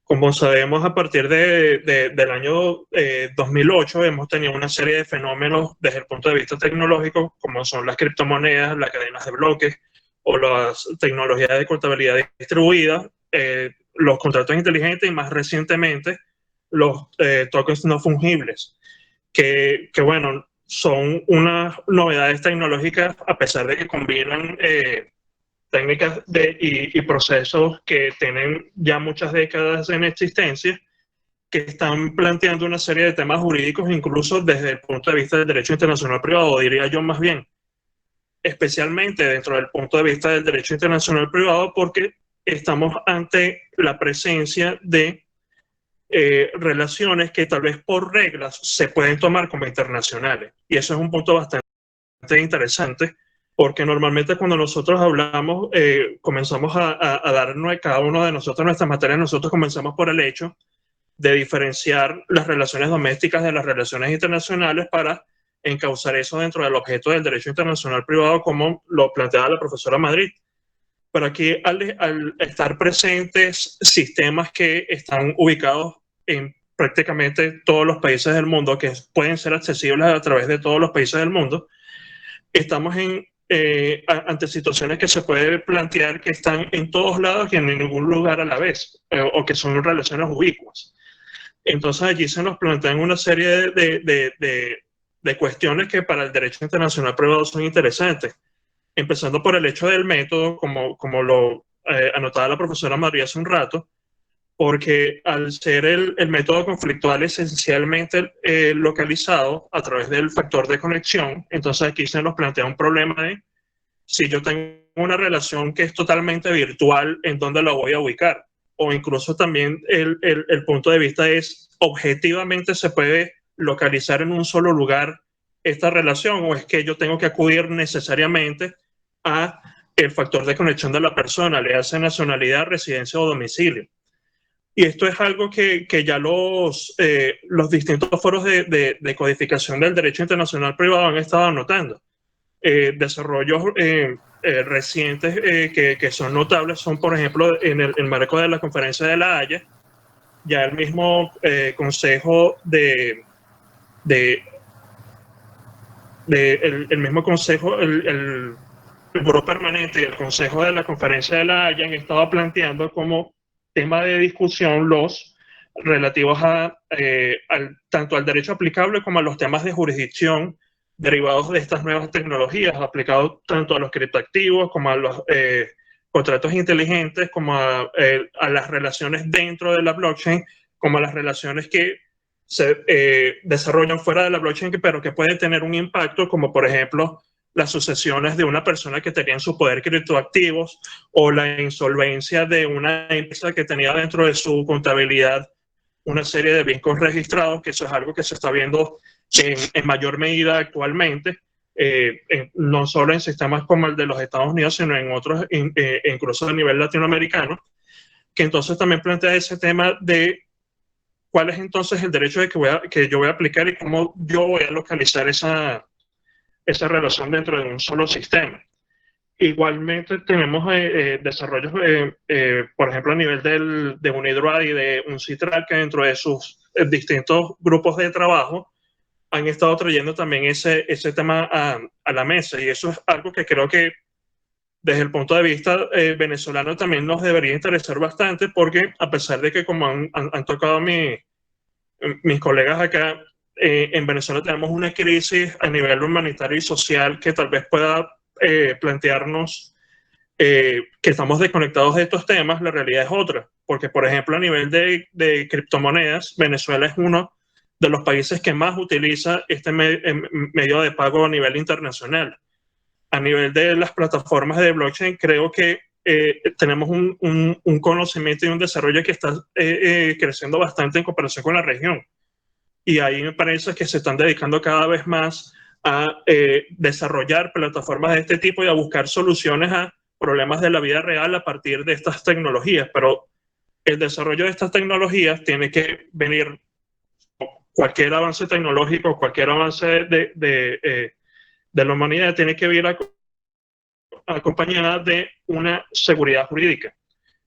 Como sabemos, a partir del año 2008 hemos tenido una serie de fenómenos desde el punto de vista tecnológico, como son las criptomonedas, las cadenas de bloques o las tecnologías de contabilidad distribuida, los contratos inteligentes y más recientemente los tokens no fungibles, que bueno, son unas novedades tecnológicas a pesar de que combinan técnicas y procesos que tienen ya muchas décadas en existencia, que están planteando una serie de temas jurídicos, incluso desde el punto de vista del derecho internacional privado, diría yo más bien, especialmente dentro del punto de vista del derecho internacional privado, porque estamos ante la presencia de relaciones que tal vez por reglas se pueden tomar como internacionales. Y eso es un punto bastante interesante, porque normalmente cuando nosotros hablamos, comenzamos a dar cada uno de nosotros nuestras materias, nosotros comenzamos por el hecho de diferenciar las relaciones domésticas de las relaciones internacionales para encauzar eso dentro del objeto del derecho internacional privado, como lo planteaba la profesora Madrid. Pero aquí, al estar presentes sistemas que están ubicados en prácticamente todos los países del mundo, que pueden ser accesibles a través de todos los países del mundo, estamos ante situaciones que se puede plantear que están en todos lados y en ningún lugar a la vez, o que son relaciones ubicuas. Entonces allí se nos plantean una serie de cuestiones que para el derecho internacional privado son interesantes, empezando por el hecho del método, como lo anotaba la profesora María hace un rato, porque al ser el método conflictual esencialmente localizado a través del factor de conexión, entonces aquí se nos plantea un problema de si yo tengo una relación que es totalmente virtual, ¿en dónde la voy a ubicar? O incluso también el punto de vista es, ¿objetivamente se puede localizar en un solo lugar esta relación, o es que yo tengo que acudir necesariamente a el factor de conexión de la persona, le hace nacionalidad, residencia o domicilio? Y esto es algo que ya los distintos foros de codificación del derecho internacional privado han estado anotando. Desarrollos recientes que son notables son, por ejemplo, en el marco de la Conferencia de La Haya, ya el mismo Consejo el mismo Consejo, el Buró Permanente y el Consejo de la Conferencia de La Haya han estado planteando como tema de discusión los relativos tanto al derecho aplicable como a los temas de jurisdicción derivados de estas nuevas tecnologías, aplicados tanto a los criptoactivos como a los contratos inteligentes, como a las relaciones dentro de la blockchain, como a las relaciones que se desarrollan fuera de la blockchain, pero que pueden tener un impacto, como por ejemplo las sucesiones de una persona que tenía en su poder criptoactivos o la insolvencia de una empresa que tenía dentro de su contabilidad una serie de bienes registrados, que eso es algo que se está viendo en mayor medida actualmente, no solo en sistemas como el de los Estados Unidos, sino en otros, incluso a nivel latinoamericano, que entonces también plantea ese tema de cuál es entonces el derecho que yo voy a aplicar y cómo yo voy a localizar esa relación dentro de un solo sistema. Igualmente tenemos desarrollos, por ejemplo, a nivel de UNIDROIT y de UNCITRAL, que dentro de sus distintos grupos de trabajo han estado trayendo también ese tema a la mesa. Y eso es algo que creo que desde el punto de vista venezolano también nos debería interesar bastante, porque a pesar de que, como han tocado mis colegas acá, en Venezuela tenemos una crisis a nivel humanitario y social que tal vez pueda plantearnos que estamos desconectados de estos temas. La realidad es otra, porque por ejemplo a nivel de criptomonedas, Venezuela es uno de los países que más utiliza este medio de pago a nivel internacional. A nivel de las plataformas de blockchain, creo que tenemos un conocimiento y un desarrollo que está creciendo bastante en comparación con la región. Y ahí me parece que se están dedicando cada vez más a desarrollar plataformas de este tipo y a buscar soluciones a problemas de la vida real a partir de estas tecnologías. Pero el desarrollo de estas tecnologías tiene que venir, cualquier avance tecnológico, cualquier avance de la humanidad tiene que ir acompañada de una seguridad jurídica.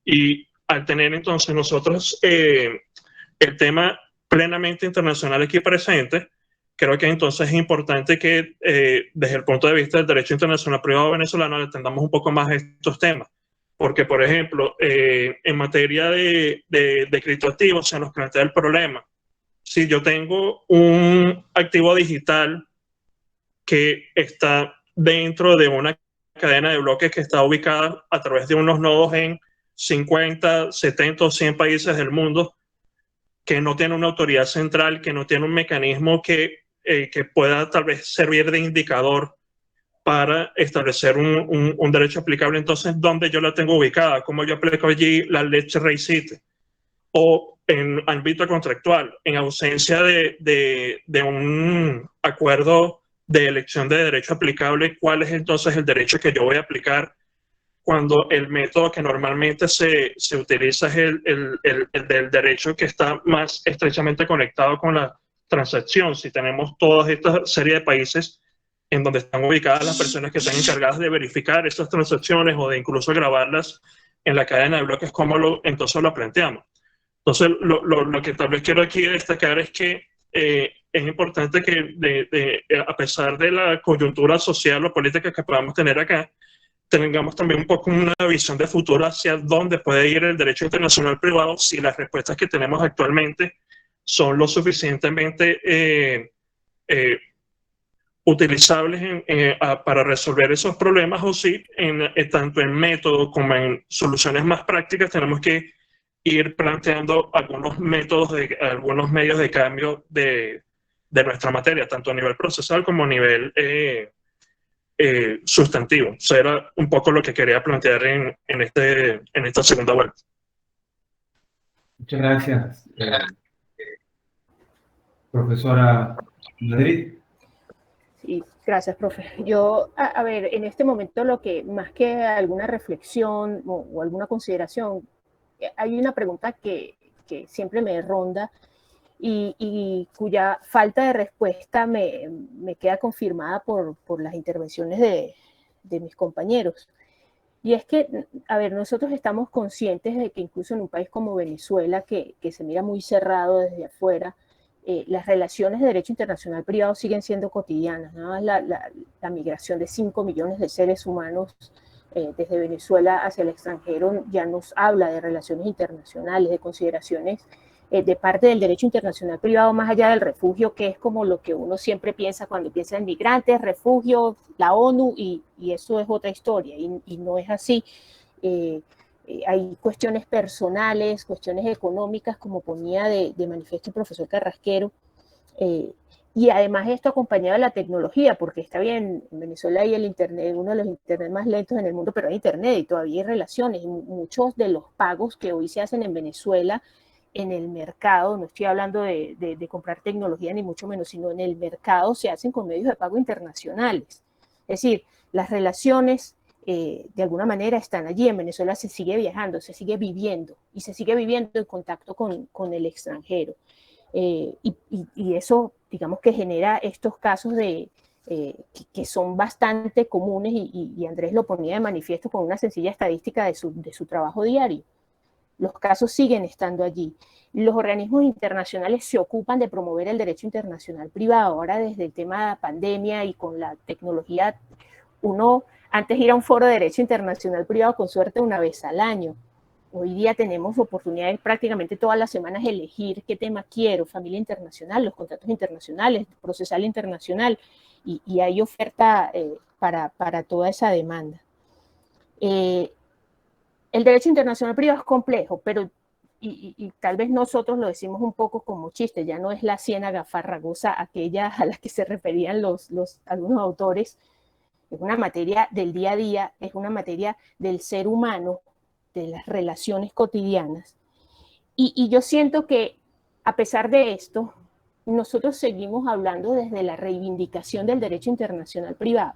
Y al tener entonces nosotros el tema plenamente internacional aquí presente, creo que entonces es importante que desde el punto de vista del derecho internacional privado venezolano atendamos un poco más a estos temas. Porque, por ejemplo, en materia de criptoactivos se nos plantea el problema. Si yo tengo un activo digital que está dentro de una cadena de bloques que está ubicada a través de unos nodos en 50, 70 o 100 países del mundo, que no tiene una autoridad central, que no tiene un mecanismo que pueda tal vez servir de indicador para establecer un derecho aplicable. Entonces, ¿dónde yo la tengo ubicada? ¿Cómo yo aplico allí la ley REIT? O en ámbito contractual, en ausencia de un acuerdo de elección de derecho aplicable, ¿cuál es entonces el derecho que yo voy a aplicar cuando el método que normalmente se utiliza es el del derecho que está más estrechamente conectado con la transacción? Si tenemos toda esta serie de países en donde están ubicadas las personas que están encargadas de verificar estas transacciones o de incluso grabarlas en la cadena de bloques, ¿cómo entonces lo planteamos? Entonces, lo que tal vez quiero aquí destacar es que es importante que a pesar de la coyuntura social o política que podamos tener acá, tengamos también un poco una visión de futuro hacia dónde puede ir el derecho internacional privado si las respuestas que tenemos actualmente son lo suficientemente utilizables para resolver esos problemas, o si tanto en método como en soluciones más prácticas tenemos que ir planteando algunos métodos, algunos medios de cambio de nuestra materia, tanto a nivel procesal como a nivel sustantivo. Eso era un poco lo que quería plantear en esta segunda vuelta. Muchas gracias, profesora Madrid. Sí, gracias, profe. Yo, a ver, en este momento lo que, más que alguna reflexión o alguna consideración, hay una pregunta que siempre me ronda y cuya falta de respuesta me queda confirmada por las intervenciones de mis compañeros. Y es que, a ver, nosotros estamos conscientes de que incluso en un país como Venezuela, que se mira muy cerrado desde afuera, las relaciones de derecho internacional privado siguen siendo cotidianas, ¿no? La migración de 5 millones de seres humanos desde Venezuela hacia el extranjero ya nos habla de relaciones internacionales, de consideraciones de parte del derecho internacional privado, más allá del refugio, que es como lo que uno siempre piensa cuando piensa en migrantes, refugio, la ONU, y eso es otra historia, y no es así. Hay cuestiones personales, cuestiones económicas, como ponía de manifiesto el profesor Carrasquero, Y además esto acompañado de la tecnología, porque está bien, en Venezuela hay el Internet, uno de los Internet más lentos en el mundo, pero hay Internet y todavía hay relaciones. Y muchos de los pagos que hoy se hacen en Venezuela, en el mercado, no estoy hablando de comprar tecnología ni mucho menos, sino en el mercado se hacen con medios de pago internacionales. Es decir, las relaciones de alguna manera están allí. En Venezuela se sigue viajando, se sigue viviendo y se sigue viviendo en contacto con el extranjero. Y eso, digamos que genera estos casos que son bastante comunes y Andrés lo ponía de manifiesto con una sencilla estadística de su trabajo diario. Los casos siguen estando allí. Los organismos internacionales se ocupan de promover el derecho internacional privado. Ahora, desde el tema de la pandemia y con la tecnología, uno antes ir a un foro de derecho internacional privado con suerte una vez al año. Hoy día tenemos oportunidades prácticamente todas las semanas de elegir qué tema quiero, familia internacional, los contratos internacionales, procesal internacional, y hay oferta para toda esa demanda. El derecho internacional privado es complejo, pero y tal vez nosotros lo decimos un poco como chiste, ya no es la ciénaga farragosa aquella a la que se referían algunos autores, es una materia del día a día, es una materia del ser humano, de las relaciones cotidianas. Y yo siento que a pesar de esto, nosotros seguimos hablando desde la reivindicación del derecho internacional privado.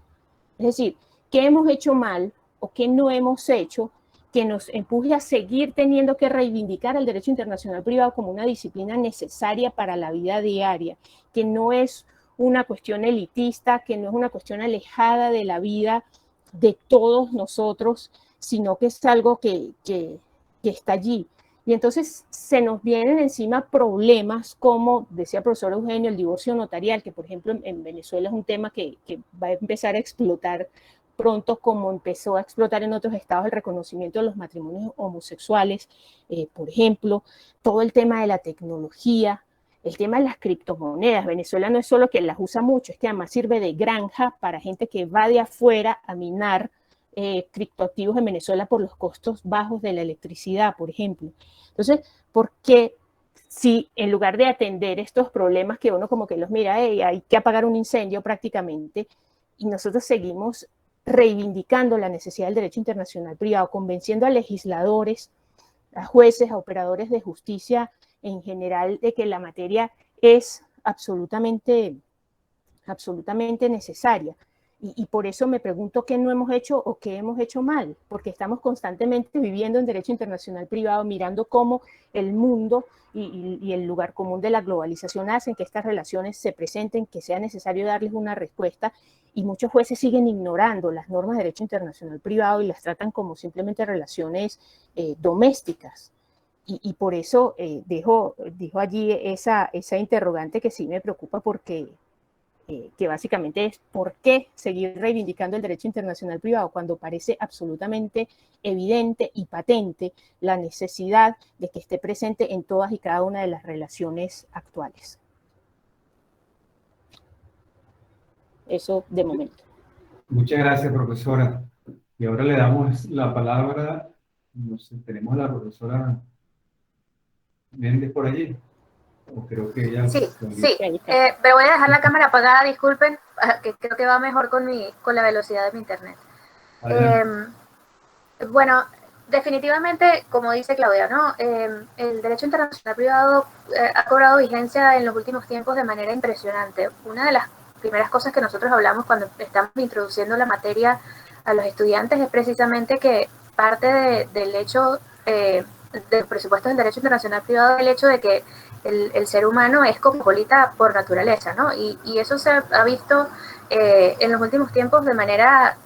Es decir, ¿qué hemos hecho mal o qué no hemos hecho que nos empuje a seguir teniendo que reivindicar el derecho internacional privado como una disciplina necesaria para la vida diaria, que no es una cuestión elitista, que no es una cuestión alejada de la vida de todos nosotros, sino que es algo que está allí? Y entonces se nos vienen encima problemas como, decía el profesor Eugenio, el divorcio notarial, que por ejemplo en Venezuela es un tema que va a empezar a explotar pronto, como empezó a explotar en otros estados el reconocimiento de los matrimonios homosexuales, por ejemplo, todo el tema de la tecnología, el tema de las criptomonedas. Venezuela no es solo que las usa mucho, es que además sirve de granja para gente que va de afuera a minar criptoactivos en Venezuela por los costos bajos de la electricidad, por ejemplo. Entonces, ¿por qué si en lugar de atender estos problemas que uno como que los mira, hay que apagar un incendio prácticamente, y nosotros seguimos reivindicando la necesidad del derecho internacional privado, convenciendo a legisladores, a jueces, a operadores de justicia en general de que la materia es absolutamente necesaria? Y por eso me pregunto qué no hemos hecho o qué hemos hecho mal, porque estamos constantemente viviendo en derecho internacional privado, mirando cómo el mundo y el lugar común de la globalización hacen que estas relaciones se presenten, que sea necesario darles una respuesta, y muchos jueces siguen ignorando las normas de derecho internacional privado y las tratan como simplemente relaciones domésticas. Y por eso dejo allí esa interrogante que sí me preocupa, porque que básicamente es por qué seguir reivindicando el derecho internacional privado cuando parece absolutamente evidente y patente la necesidad de que esté presente en todas y cada una de las relaciones actuales. Eso de momento. Muchas gracias, profesora. Y ahora le damos la palabra, no sé, tenemos a la profesora Méndez por allí. O creo que ella... Sí. Me voy a dejar la cámara apagada, disculpen, que creo que va mejor con la velocidad de mi internet. Bueno, definitivamente, como dice Claudia, ¿no? El derecho internacional privado ha cobrado vigencia en los últimos tiempos de manera impresionante. Una de las primeras cosas que nosotros hablamos cuando estamos introduciendo la materia a los estudiantes es precisamente que parte del hecho del presupuesto del derecho internacional privado es el hecho de que el ser humano es cosmopolita por naturaleza, ¿no? Y eso se ha visto en los últimos tiempos de manera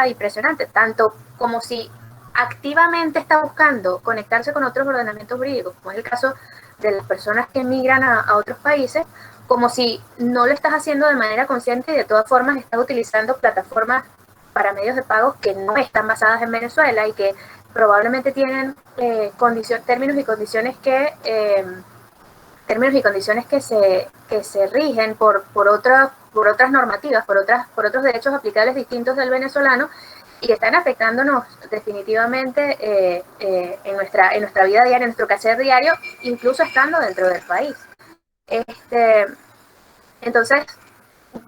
impresionante, tanto como si activamente está buscando conectarse con otros ordenamientos jurídicos, como es el caso de las personas que emigran a otros países, como si no lo estás haciendo de manera consciente y de todas formas estás utilizando plataformas para medios de pago que no están basadas en Venezuela y que probablemente tienen términos y condiciones que se rigen por otras normativas, por otros derechos aplicables distintos del venezolano, y que están afectándonos definitivamente en nuestra vida diaria, en nuestro quehacer diario, incluso estando dentro del país. Entonces,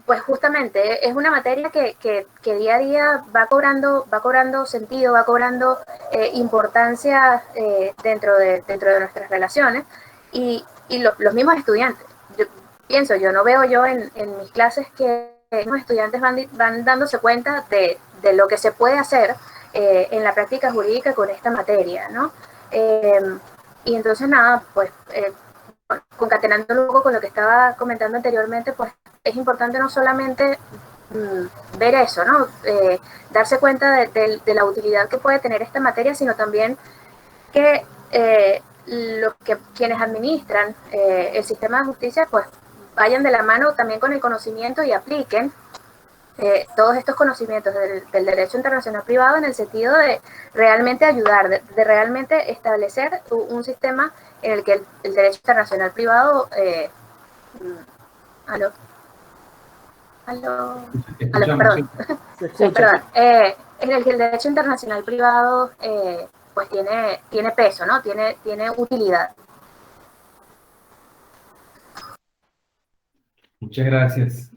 pues justamente es una materia que día a día va cobrando sentido, va cobrando importancia dentro de nuestras relaciones y los mismos estudiantes. Yo no veo yo en mis clases que los estudiantes van dándose cuenta de lo que se puede hacer en la práctica jurídica con esta materia, ¿no? Y entonces nada, pues concatenando un poco con lo que estaba comentando anteriormente, pues es importante no solamente ver eso, ¿no? Darse cuenta de la utilidad que puede tener esta materia, sino también que quienes administran el sistema de justicia, pues vayan de la mano también con el conocimiento y apliquen todos estos conocimientos del derecho internacional privado en el sentido de realmente ayudar, de realmente establecer un sistema en el que el derecho internacional privado ¿aló? Perdón. Perdón. En el que el derecho internacional privado pues tiene peso, ¿no? Tiene utilidad. Muchas gracias.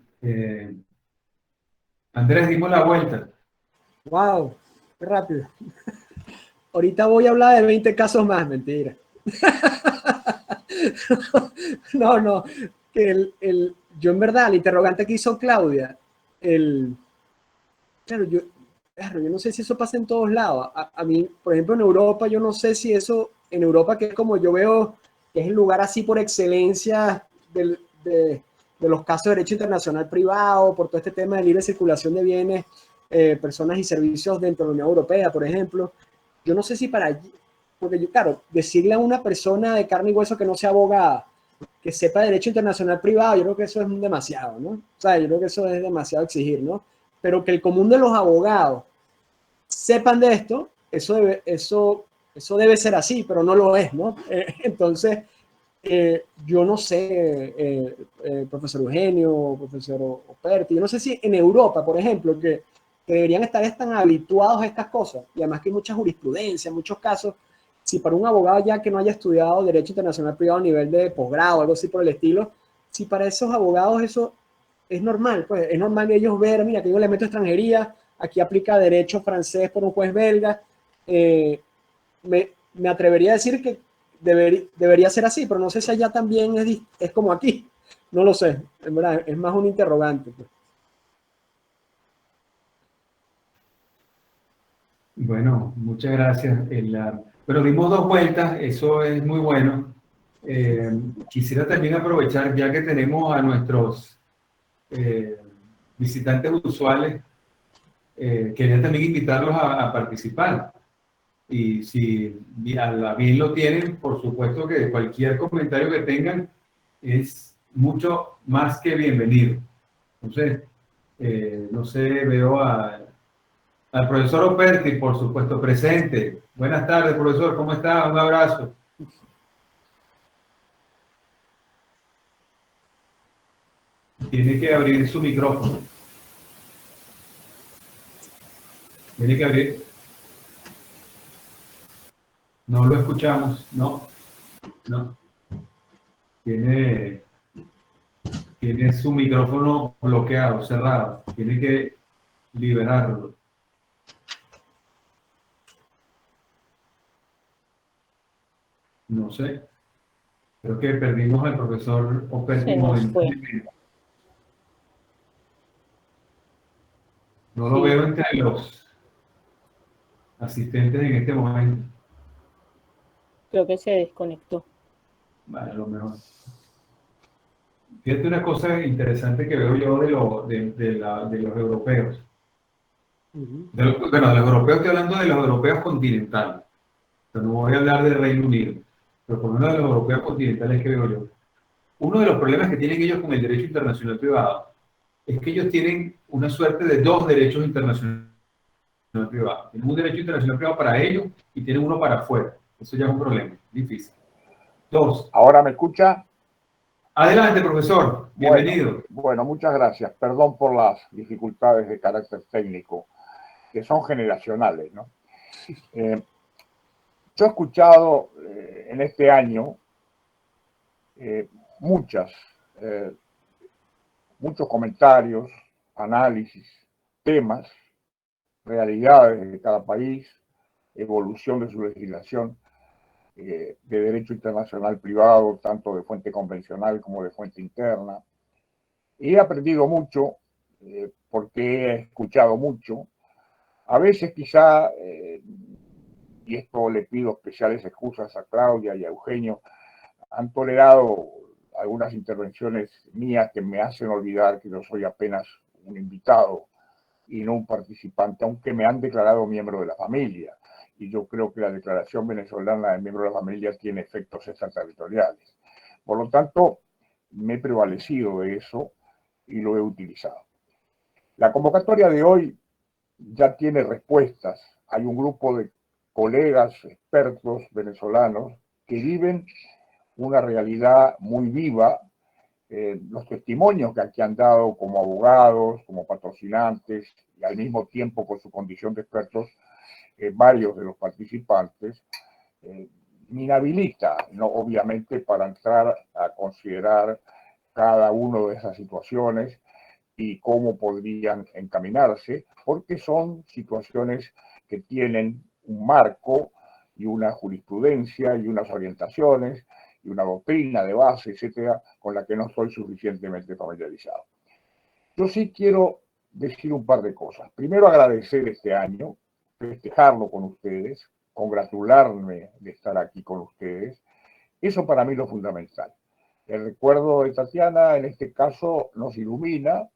Andrés, dimos la vuelta. ¡Wow! ¡Qué rápido! Ahorita voy a hablar de 20 casos más, mentira. No, que yo en verdad, el interrogante que hizo Claudia, claro, yo no sé si eso pasa en todos lados. A mí, por ejemplo, en Europa, yo no sé si eso, en Europa, que es como yo veo, que es el lugar así por excelencia de los casos de derecho internacional privado, por todo este tema de libre circulación de bienes, personas y servicios dentro de la Unión Europea, por ejemplo. Yo no sé si para allí, porque yo, claro, decirle a una persona de carne y hueso que no sea abogada, que sepa derecho internacional privado, yo creo que eso es demasiado, ¿no? O sea, yo creo que eso es demasiado exigir, ¿no? Pero que el común de los abogados sepan de esto, eso debe ser así, pero no lo es, ¿no? Entonces, yo no sé, profesor Eugenio, profesor Operti, yo no sé si en Europa, por ejemplo, que deberían estar tan habituados a estas cosas, y además que hay mucha jurisprudencia, muchos casos, si para un abogado ya que no haya estudiado Derecho Internacional Privado a nivel de posgrado, algo así por el estilo, si para esos abogados eso es normal, pues es normal ellos ver, mira, que yo le meto extranjería, aquí aplica derecho francés por un juez belga, me atrevería a decir que debería ser así, pero no sé si allá también es como aquí, no lo sé, en verdad, es más un interrogante. Pues. Bueno, muchas gracias. Pero dimos dos vueltas, eso es muy bueno. Quisiera también aprovechar, ya que tenemos a nuestros visitantes usuales, quería también invitarlos a participar. Y si a bien lo tienen, por supuesto que cualquier comentario que tengan es mucho más que bienvenido. Entonces, no sé, veo al profesor Operti, por supuesto, presente. Buenas tardes, profesor, ¿cómo está? Un abrazo. Tiene que abrir su micrófono. Tiene que abrir. No lo escuchamos, no. Tiene su micrófono bloqueado, cerrado. Tiene que liberarlo. No sé. Creo que perdimos al profesor Operti momentáneamente. No lo veo entre los asistentes en este momento. Creo que se desconectó. Vale, a lo mejor. Fíjate una cosa interesante que veo yo de los europeos. Bueno, de los europeos estoy hablando de los europeos continentales. Pero no voy a hablar del Reino Unido. Pero por lo menos de los europeos continentales que veo yo. Uno de los problemas que tienen ellos con el derecho internacional privado es que ellos tienen una suerte de dos derechos internacionales privados. Tienen un derecho internacional privado para ellos y tienen uno para afuera. Eso ya es un problema, difícil. Dos. ¿Ahora me escucha? Adelante, profesor. Bienvenido. Bueno, muchas gracias. Perdón por las dificultades de carácter técnico, que son generacionales, ¿no? Yo he escuchado en este año muchas muchos comentarios, análisis, temas, realidades de cada país, evolución de su legislación de derecho internacional privado, tanto de fuente convencional como de fuente interna. Y he aprendido mucho porque he escuchado mucho. A veces quizá, y esto le pido especiales excusas a Claudia y a Eugenio, han tolerado algunas intervenciones mías que me hacen olvidar que yo soy apenas un invitado y no un participante, aunque me han declarado miembro de la familia. Y yo creo que la declaración venezolana de miembro de la familia tiene efectos extraterritoriales. Por lo tanto, me he prevalecido de eso y lo he utilizado. La convocatoria de hoy ya tiene respuestas. Hay un grupo de colegas, expertos venezolanos que viven una realidad muy viva. Los testimonios que aquí han dado como abogados, como patrocinantes, y al mismo tiempo con su condición de expertos, varios de los participantes, me inhabilita, ¿no? Obviamente, para entrar a considerar cada una de esas situaciones y cómo podrían encaminarse, porque son situaciones que tienen un marco y una jurisprudencia y unas orientaciones y una doctrina de base, etcétera, con la que no estoy suficientemente familiarizado. Yo sí quiero decir un par de cosas. Primero, agradecer este año, festejarlo con ustedes, congratularme de estar aquí con ustedes. Eso para mí es lo fundamental. El recuerdo de Tatiana, en este caso, nos ilumina,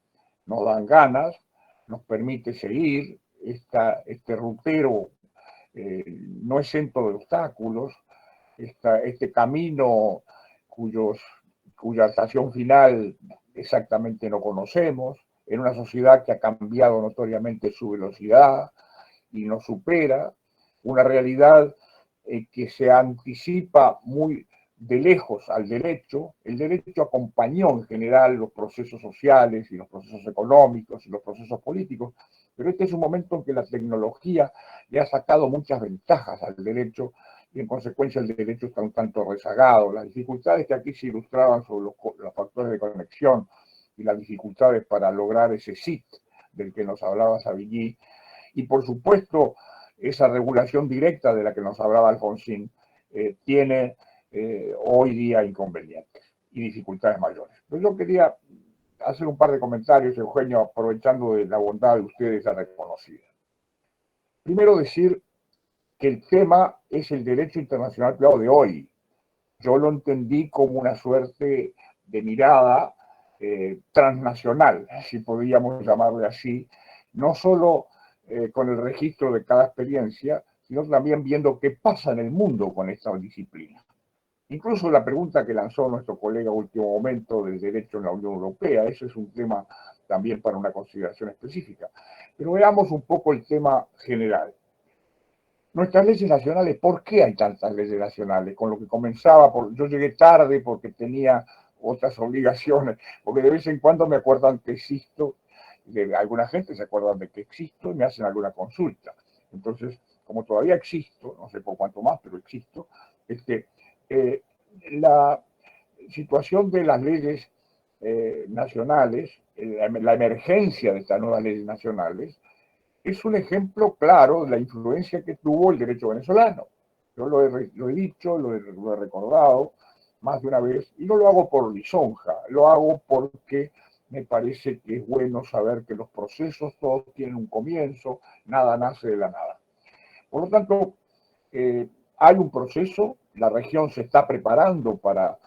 nos dan ganas, nos permite seguir este rutero no exento de obstáculos, este camino cuya estación final exactamente no conocemos, en una sociedad que ha cambiado notoriamente su velocidad y nos supera, una realidad que se anticipa muy de lejos al derecho. El derecho acompañó en general los procesos sociales y los procesos económicos y los procesos políticos, pero este es un momento en que la tecnología le ha sacado muchas ventajas al derecho y en consecuencia el derecho está un tanto rezagado. Las dificultades que aquí se ilustraban sobre los factores de conexión y las dificultades para lograr ese SIT del que nos hablaba Savigny, y por supuesto esa regulación directa de la que nos hablaba Alfonsín, tiene hoy día inconvenientes y dificultades mayores. Pero yo quería hacer un par de comentarios, Eugenio, aprovechando de la bondad de ustedes ya reconocida. Primero decir que el tema es el derecho internacional privado de hoy. Yo lo entendí como una suerte de mirada transnacional, si podríamos llamarle así, no solo con el registro de cada experiencia, sino también viendo qué pasa en el mundo con esta disciplina. Incluso la pregunta que lanzó nuestro colega último momento del derecho en la Unión Europea, eso es un tema también para una consideración específica. Pero veamos un poco el tema general. Nuestras leyes nacionales, ¿por qué hay tantas leyes nacionales? Con lo que comenzaba, yo llegué tarde porque tenía otras obligaciones, porque de vez en cuando me acuerdan que existo, alguna gente se acuerdan de que existo y me hacen alguna consulta. Entonces, como todavía existo, no sé por cuánto más, pero existo, la situación de las leyes nacionales, la emergencia de estas nuevas leyes nacionales, es un ejemplo claro de la influencia que tuvo el derecho venezolano. Yo lo he dicho, lo he recordado más de una vez, y no lo hago por lisonja, lo hago porque me parece que es bueno saber que los procesos todos tienen un comienzo, nada nace de la nada. Por lo tanto, hay un proceso, la región se está preparando para,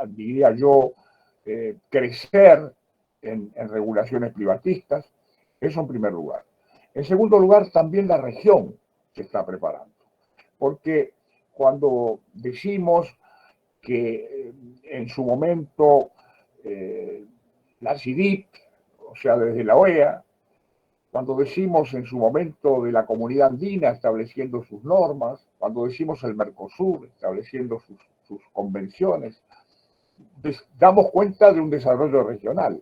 diría yo, crecer en regulaciones privatistas. Eso en primer lugar. En segundo lugar, también la región se está preparando. Porque cuando decimos que en su momento la CIDIP, o sea, desde la OEA, cuando decimos en su momento de la Comunidad Andina estableciendo sus normas, cuando decimos el Mercosur estableciendo sus convenciones, damos cuenta de un desarrollo regional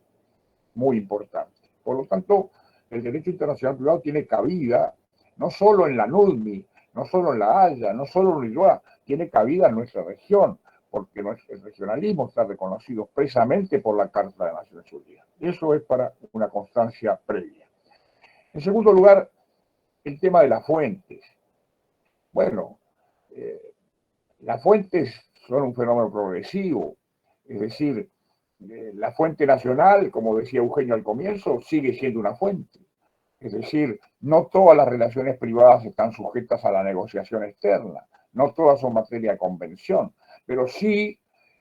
muy importante. Por lo tanto, el derecho internacional privado tiene cabida no solo en la NUDMI, no solo en la Haya, no solo en la UILOA, tiene cabida en nuestra región, porque el regionalismo está reconocido expresamente por la Carta de Naciones Unidas. Eso es para una constancia previa. En segundo lugar, el tema de las fuentes. Bueno, las fuentes son un fenómeno progresivo, es decir, la fuente nacional, como decía Eugenio al comienzo, sigue siendo una fuente. Es decir, no todas las relaciones privadas están sujetas a la negociación externa, no todas son materia de convención, pero sí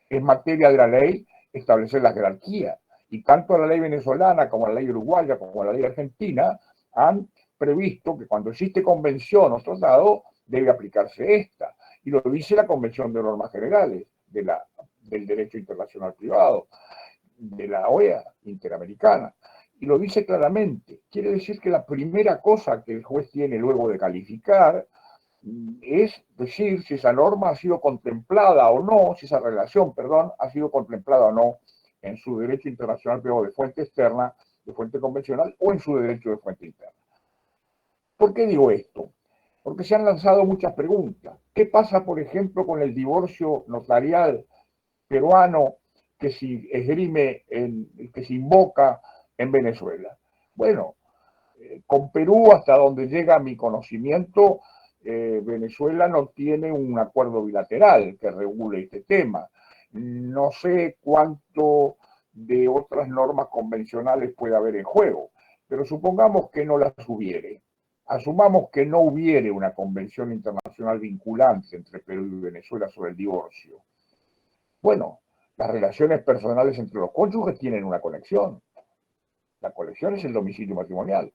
es materia de la ley establecer la jerarquía. Y tanto la ley venezolana como la ley uruguaya como la ley argentina han previsto que cuando existe convención o tratado debe aplicarse esta. Y lo dice la Convención de Normas Generales del Derecho Internacional Privado, de la OEA Interamericana. Y lo dice claramente. Quiere decir que la primera cosa que el juez tiene luego de calificar es decir si esa norma ha sido contemplada o no, si esa relación, perdón, ha sido contemplada o no en su derecho internacional privado de fuente externa, de fuente convencional, o en su derecho de fuente interna. ¿Por qué digo esto? Porque se han lanzado muchas preguntas. ¿Qué pasa, por ejemplo, con el divorcio notarial peruano que se esgrime, que se invoca en Venezuela? Bueno, con Perú, hasta donde llega mi conocimiento, Venezuela no tiene un acuerdo bilateral que regule este tema. No sé cuánto de otras normas convencionales puede haber en juego, pero supongamos que no las hubiere. Asumamos que no hubiere una convención internacional vinculante entre Perú y Venezuela sobre el divorcio. Bueno, las relaciones personales entre los cónyuges tienen una conexión. La conexión es el domicilio matrimonial,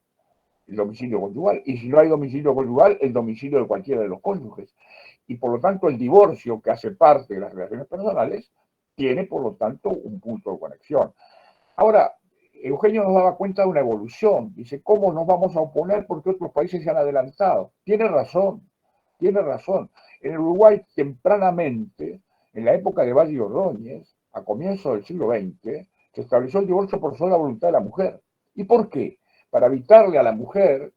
el domicilio conyugal. Y si no hay domicilio conyugal, el domicilio de cualquiera de los cónyuges. Y por lo tanto, el divorcio, que hace parte de las relaciones personales, tiene por lo tanto un punto de conexión. Ahora, Eugenio nos daba cuenta de una evolución. Dice, ¿cómo nos vamos a oponer porque otros países se han adelantado? Tiene razón, tiene razón. En el Uruguay, tempranamente, en la época de Valle y Ordóñez, a comienzos del siglo XX, se estableció el divorcio por sola voluntad de la mujer. ¿Y por qué? Para evitarle a la mujer,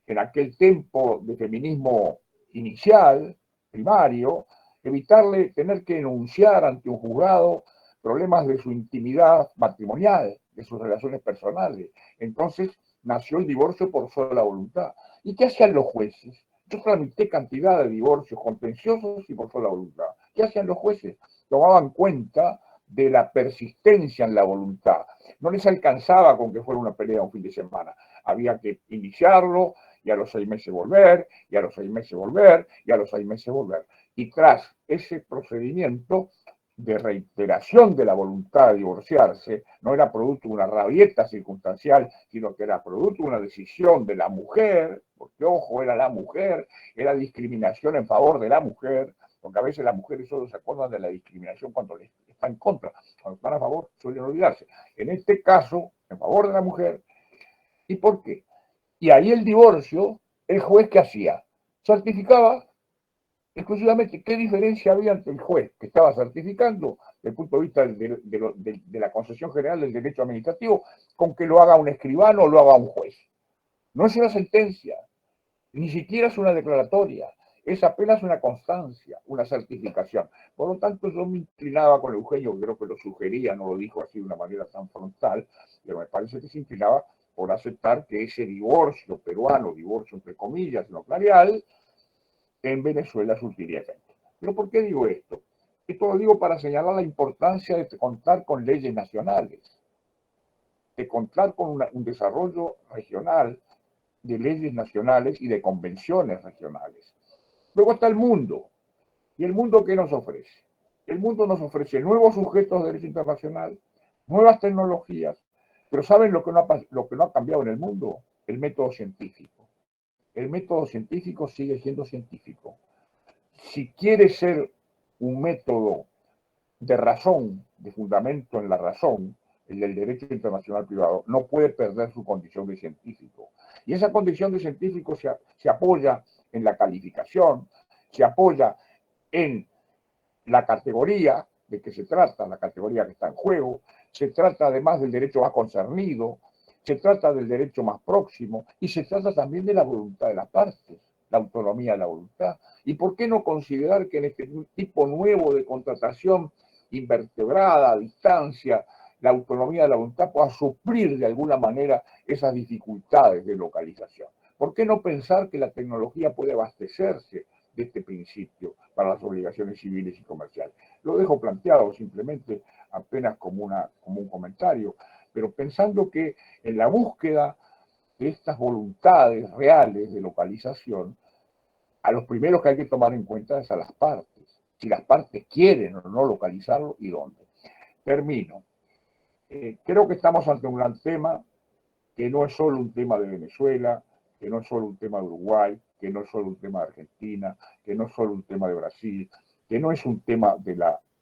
en aquel tiempo de feminismo inicial, primario, evitarle tener que enunciar ante un juzgado problemas de su intimidad matrimonial, de sus relaciones personales. Entonces nació el divorcio por sola voluntad. ¿Y qué hacían los jueces? Yo tramité cantidad de divorcios contenciosos y por sola voluntad. ¿Qué hacían los jueces? Tomaban cuenta de la persistencia en la voluntad. No les alcanzaba con que fuera una pelea un fin de semana. Había que iniciarlo y a los 6 meses volver, y a los 6 meses volver, y a los 6 meses volver. Y tras ese procedimiento de reiteración de la voluntad de divorciarse, no era producto de una rabieta circunstancial, sino que era producto de una decisión de la mujer, porque ojo, era la mujer, era discriminación en favor de la mujer, porque a veces las mujeres solo se acuerdan de la discriminación cuando les está en contra, cuando están a favor suelen olvidarse. En este caso, en favor de la mujer. ¿Y por qué? Y ahí el divorcio, el juez, ¿qué hacía? Certificaba exclusivamente qué diferencia había entre el juez que estaba certificando, desde el punto de vista de la concesión general del derecho administrativo, con que lo haga un escribano o lo haga un juez. No es una sentencia, ni siquiera es una declaratoria, es apenas una constancia, una certificación. Por lo tanto, yo me inclinaba con Eugenio, creo que lo sugería, no lo dijo así de una manera tan frontal, pero me parece que se inclinaba por aceptar que ese divorcio peruano, divorcio entre comillas, notarial, en Venezuela surtiría efecto. ¿Pero por qué digo esto? Esto lo digo para señalar la importancia de contar con leyes nacionales, de contar con un desarrollo regional de leyes nacionales y de convenciones regionales. Luego está el mundo. ¿Y el mundo qué nos ofrece? El mundo nos ofrece nuevos sujetos de derecho internacional, nuevas tecnologías, pero ¿saben lo que no ha cambiado en el mundo? El método científico. El método científico sigue siendo científico. Si quiere ser un método de razón, de fundamento en la razón, el del derecho internacional privado, no puede perder su condición de científico. Y esa condición de científico se apoya en la calificación, se apoya en la categoría de que se trata, la categoría que está en juego, se trata además del derecho más concernido, se trata del derecho más próximo y se trata también de la voluntad de las partes. la autonomía de la voluntad? ¿Y por qué no considerar que en este tipo nuevo de contratación invertebrada, a distancia, la autonomía de la voluntad pueda suplir de alguna manera esas dificultades de localización? ¿Por qué no pensar que la tecnología puede abastecerse de este principio para las obligaciones civiles y comerciales? Lo dejo planteado simplemente apenas como un comentario, pero pensando que en la búsqueda de estas voluntades reales de localización, a los primeros que hay que tomar en cuenta es a las partes. Si las partes quieren o no localizarlo y dónde. Termino. Creo que estamos ante un gran tema, que no es solo un tema de Venezuela, que no es solo un tema de Uruguay, que no es solo un tema de Argentina, que no es solo un tema de Brasil, que no es un tema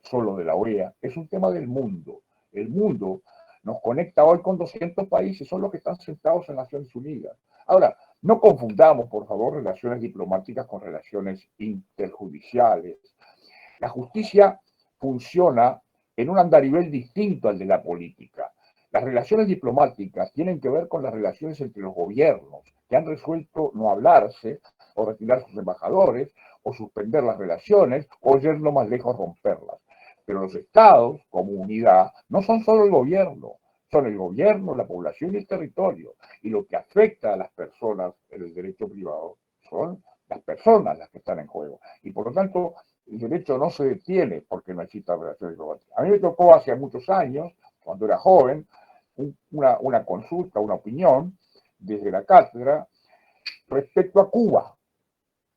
solo de la OEA, es un tema del mundo. El mundo nos conecta hoy con 200 países, son los que están sentados en Naciones Unidas. Ahora, no confundamos, por favor, relaciones diplomáticas con relaciones interjudiciales. La justicia funciona en un andarivel distinto al de la política. Las relaciones diplomáticas tienen que ver con las relaciones entre los gobiernos, que han resuelto no hablarse, o retirar sus embajadores, o suspender las relaciones, o yendo más lejos romperlas. Pero los estados, como unidad, no son solo el gobierno, son el gobierno, la población y el territorio. Y lo que afecta a las personas en el derecho privado son las personas las que están en juego. Y por lo tanto, el derecho no se detiene porque no exista relaciones diplomáticas. A mí me tocó hace muchos años, cuando era joven, una consulta, una opinión desde la cátedra respecto a Cuba,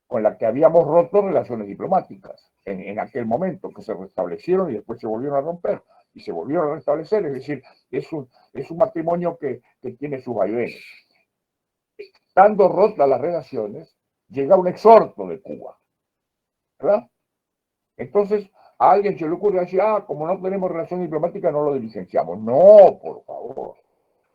con la que habíamos roto relaciones diplomáticas en aquel momento, que se restablecieron y después se volvieron a romper y se volvieron a restablecer. Es decir, es un matrimonio que tiene sus vaivenes. Estando rotas las relaciones, llega un exhorto de Cuba, ¿verdad? Entonces, a alguien se le ocurre decir, como no tenemos relación diplomática, no lo diligenciamos. No, por favor.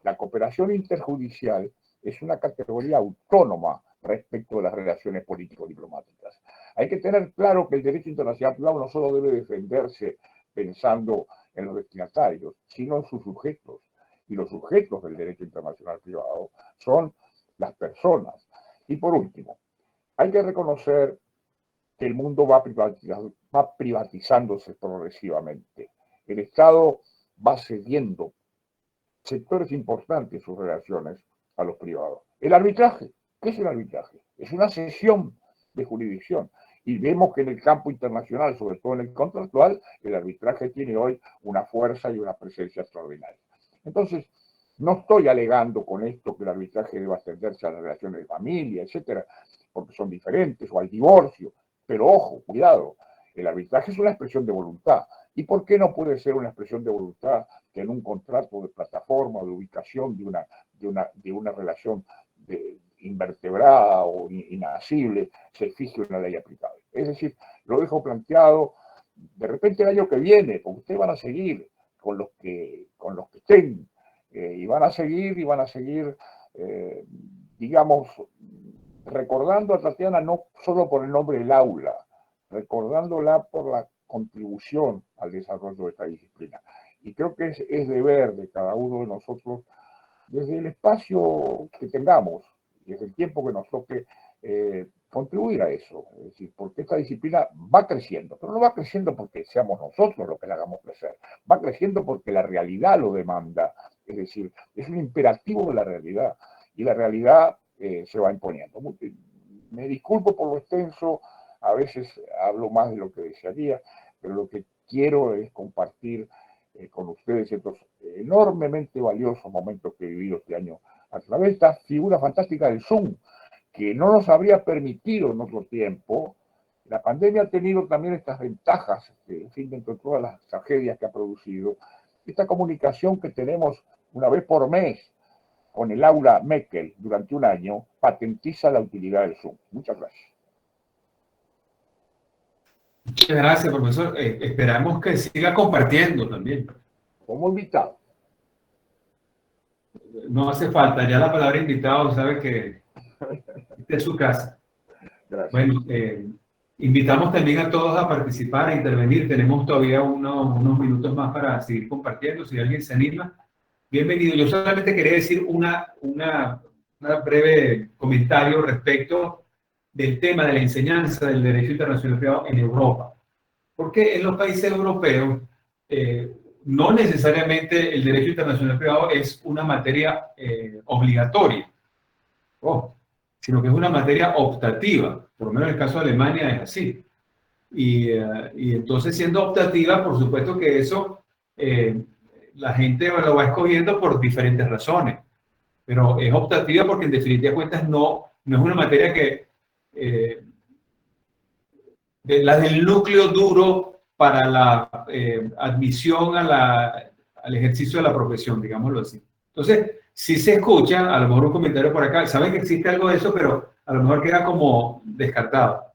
La cooperación interjudicial es una categoría autónoma respecto de las relaciones político-diplomáticas. Hay que tener claro que el derecho internacional privado no solo debe defenderse pensando en los destinatarios, sino en sus sujetos. Y los sujetos del derecho internacional privado son las personas. Y por último, hay que reconocer que el mundo va privatizándose progresivamente. El Estado va cediendo sectores importantes de sus relaciones a los privados. El arbitraje, ¿qué es el arbitraje? Es una cesión de jurisdicción. Y vemos que en el campo internacional, sobre todo en el contractual, el arbitraje tiene hoy una fuerza y una presencia extraordinaria. Entonces, no estoy alegando con esto que el arbitraje deba extenderse a las relaciones de familia, etcétera, porque son diferentes, o al divorcio. Pero ojo, cuidado, el arbitraje es una expresión de voluntad. ¿Y por qué no puede ser una expresión de voluntad que en un contrato de plataforma o de ubicación de una relación invertebrada o inasible se fije una ley aplicable? Es decir, lo dejo planteado, de repente el año que viene, porque ustedes van a seguir con los que estén, y van a seguir, digamos, recordando a Tatiana no solo por el nombre del aula, recordándola por la contribución al desarrollo de esta disciplina. Y creo que es deber de cada uno de nosotros, desde el espacio que tengamos, desde el tiempo que nos toque, contribuir a eso. Es decir, porque esta disciplina va creciendo, pero no va creciendo porque seamos nosotros los que la hagamos crecer, va creciendo porque la realidad lo demanda. Es decir, es un imperativo de la realidad, y la realidad se va imponiendo. Me disculpo por lo extenso, a veces hablo más de lo que desearía, pero lo que quiero es compartir con ustedes estos enormemente valiosos momentos que he vivido este año a través de esta figura fantástica del Zoom, que no nos habría permitido en otro tiempo. La pandemia ha tenido también estas ventajas, en fin, dentro de todas las tragedias que ha producido, esta comunicación que tenemos una vez por mes con el aula Meckel durante un año, patentiza la utilidad del Zoom. Muchas gracias. Muchas gracias, profesor. Esperamos que siga compartiendo también. Como invitado. No hace falta, ya la palabra invitado sabe que esta es su casa. Gracias. Bueno, invitamos también a todos a participar, a intervenir. Tenemos todavía unos minutos más para seguir compartiendo. Si alguien se anima, bienvenido. Yo solamente quería decir una breve comentario respecto del tema de la enseñanza del derecho internacional privado en Europa. Porque en los países europeos no necesariamente el derecho internacional privado es una materia obligatoria, sino que es una materia optativa. Por lo menos en el caso de Alemania es así. Y entonces, siendo optativa, por supuesto que eso la gente lo va escogiendo por diferentes razones. Pero es optativa porque en definitiva de cuentas no es una materia que la del núcleo duro para la admisión al ejercicio de la profesión, digámoslo así. Entonces, si se escucha, a lo mejor un comentario por acá, saben que existe algo de eso, pero a lo mejor queda como descartado.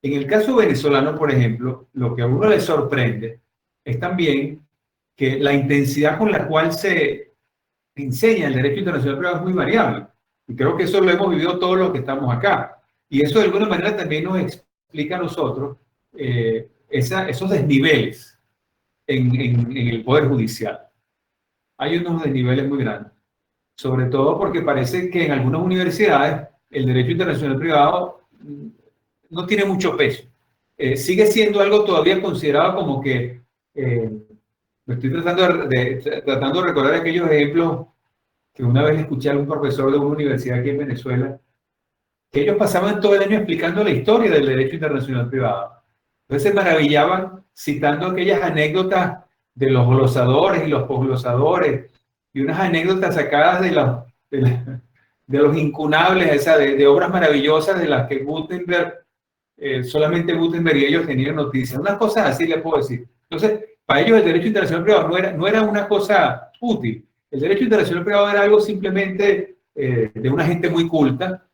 En el caso venezolano, por ejemplo, lo que a uno le sorprende es también que la intensidad con la cual se enseña el derecho internacional privado es muy variable. Y creo que eso lo hemos vivido todos los que estamos acá. Y eso de alguna manera también nos explica a nosotros esos desniveles en el Poder Judicial. Hay unos desniveles muy grandes. Sobre todo porque parece que en algunas universidades el derecho internacional privado no tiene mucho peso. Sigue siendo algo todavía considerado como que me estoy tratando de recordar aquellos ejemplos que una vez escuché a un profesor de una universidad aquí en Venezuela, que ellos pasaban todo el año explicando la historia del derecho internacional privado. Entonces se maravillaban citando aquellas anécdotas de los glosadores y los posglosadores, y unas anécdotas sacadas de los incunables, de obras maravillosas de las que Gutenberg, solamente Gutenberg y ellos tenían noticias. Unas cosas así les puedo decir. Entonces, para ellos el derecho internacional privado no era una cosa útil. El derecho internacional privado era algo simplemente de una gente muy culta,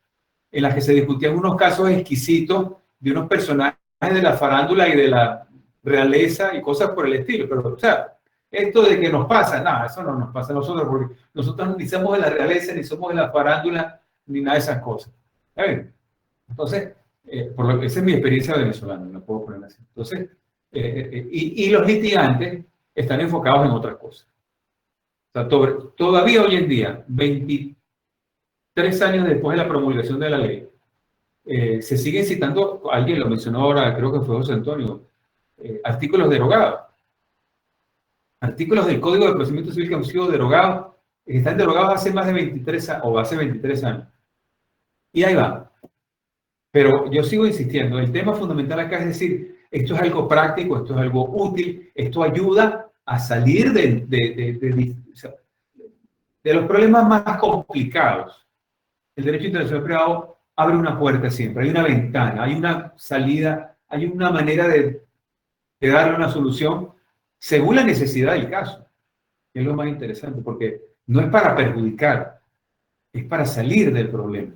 en la que se discutían unos casos exquisitos de unos personajes de la farándula y de la realeza y cosas por el estilo. Pero, o sea, esto de que nos pasa, nada, eso no nos pasa a nosotros, porque nosotros ni somos de la realeza, ni somos de la farándula, ni nada de esas cosas. Entonces, esa es mi experiencia venezolana, no puedo poner así. Entonces, y los litigantes están enfocados en otras cosas. O sea, todavía hoy en día, 23 años después de la promulgación de la ley, se siguen citando, alguien lo mencionó ahora, creo que fue José Antonio, artículos derogados. Artículos del Código de Procedimiento Civil que han sido derogados, que están derogados hace más de 23 años, o hace 23 años. Y ahí va. Pero yo sigo insistiendo, el tema fundamental acá es decir, esto es algo práctico, esto es algo útil, esto ayuda a salir de los problemas más complicados. El derecho internacional privado abre una puerta siempre, hay una ventana, hay una salida, hay una manera de darle una solución según la necesidad del caso. Es lo más interesante, porque no es para perjudicar, es para salir del problema.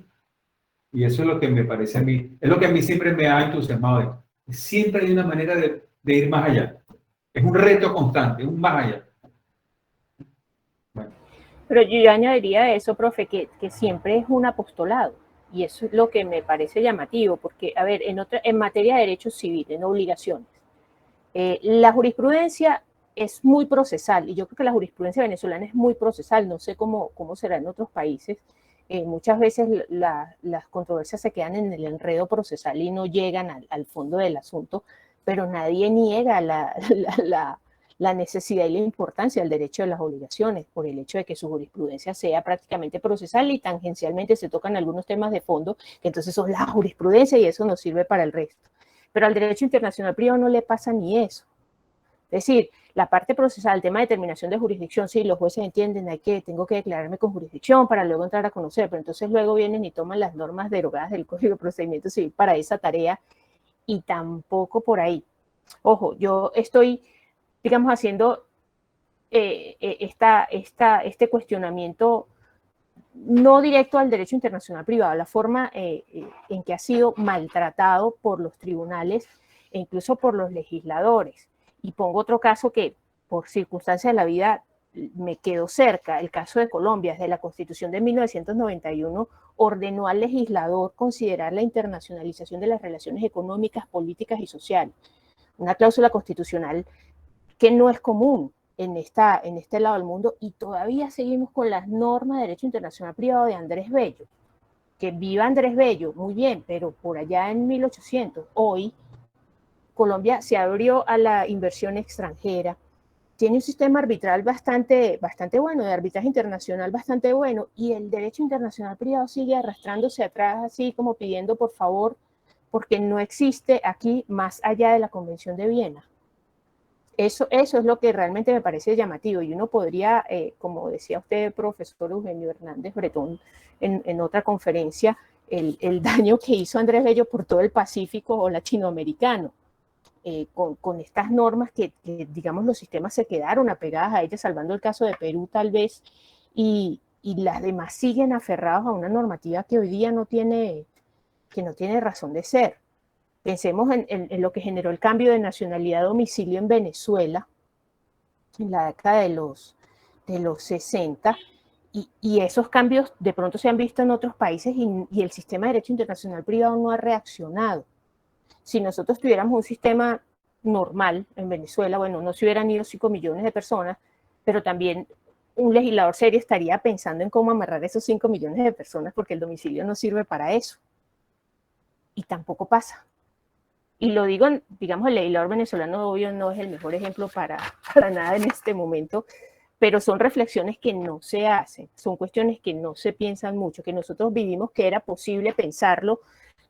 Y eso es lo que me parece a mí, es lo que a mí siempre me ha entusiasmado. Siempre hay una manera de ir más allá. Es un reto constante, un más allá. Bueno. Pero yo añadiría a eso, profe, que siempre es un apostolado. Y eso es lo que me parece llamativo, porque, a ver, en materia de derechos civiles, en obligaciones, la jurisprudencia es muy procesal, y yo creo que la jurisprudencia venezolana es muy procesal, no sé cómo será en otros países. Muchas veces las controversias se quedan en el enredo procesal y no llegan al fondo del asunto, pero nadie niega la necesidad y la importancia del derecho de las obligaciones por el hecho de que su jurisprudencia sea prácticamente procesal y tangencialmente se tocan algunos temas de fondo, que entonces son la jurisprudencia y eso nos sirve para el resto. Pero al derecho internacional privado no le pasa ni eso. Es decir, la parte procesal, el tema de determinación de jurisdicción, sí, los jueces entienden, tengo que declararme con jurisdicción para luego entrar a conocer, pero entonces luego vienen y toman las normas derogadas del Código de Procedimiento Civil para esa tarea y tampoco por ahí. Ojo, yo estoy, digamos, haciendo este cuestionamiento no directo al derecho internacional privado, la forma en que ha sido maltratado por los tribunales e incluso por los legisladores. Y pongo otro caso que por circunstancias de la vida me quedó cerca, el caso de Colombia. Desde la Constitución de 1991 ordenó al legislador considerar la internacionalización de las relaciones económicas, políticas y sociales. Una cláusula constitucional que no es común en este lado del mundo, y todavía seguimos con las normas de derecho internacional privado de Andrés Bello. que viva Andrés Bello, muy bien, pero por allá en 1800, hoy, Colombia se abrió a la inversión extranjera, tiene un sistema arbitral bastante bueno, de arbitraje internacional bastante bueno, y el derecho internacional privado sigue arrastrándose atrás, así como pidiendo por favor, porque no existe aquí más allá de la Convención de Viena. Eso es lo que realmente me parece llamativo, y uno podría, como decía usted, profesor Eugenio Hernández Bretón, en otra conferencia, el daño que hizo Andrés Bello por todo el Pacífico o latinoamericano. Con estas normas que, digamos, los sistemas se quedaron apegadas a ellas, salvando el caso de Perú tal vez, y las demás siguen aferrados a una normativa que hoy día no tiene razón de ser. Pensemos en lo que generó el cambio de nacionalidad a domicilio en Venezuela, en la década de los 60, y esos cambios de pronto se han visto en otros países, y el sistema de derecho internacional privado no ha reaccionado. Si nosotros tuviéramos un sistema normal en Venezuela, bueno, no se hubieran ido 5 millones de personas, pero también un legislador serio estaría pensando en cómo amarrar esos 5 millones de personas, porque el domicilio no sirve para eso. Y tampoco pasa. Y lo digo, digamos, el legislador venezolano obvio no es el mejor ejemplo para nada en este momento, pero son reflexiones que no se hacen, son cuestiones que no se piensan mucho, que nosotros vivimos que era posible pensarlo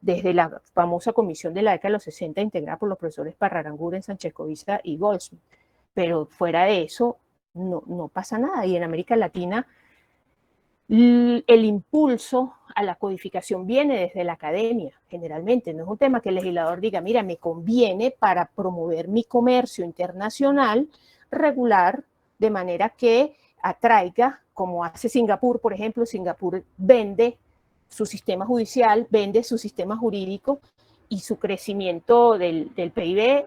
desde la famosa comisión de la década de los 60, integrada por los profesores Parraranguren, Sánchez Covisa y Goldsmith. Pero fuera de eso, no pasa nada. Y en América Latina, el impulso a la codificación viene desde la academia, generalmente. No es un tema que el legislador diga, mira, me conviene para promover mi comercio internacional, regular de manera que atraiga, como hace Singapur, por ejemplo. Singapur vende su sistema judicial, vende su sistema jurídico, y su crecimiento del PIB,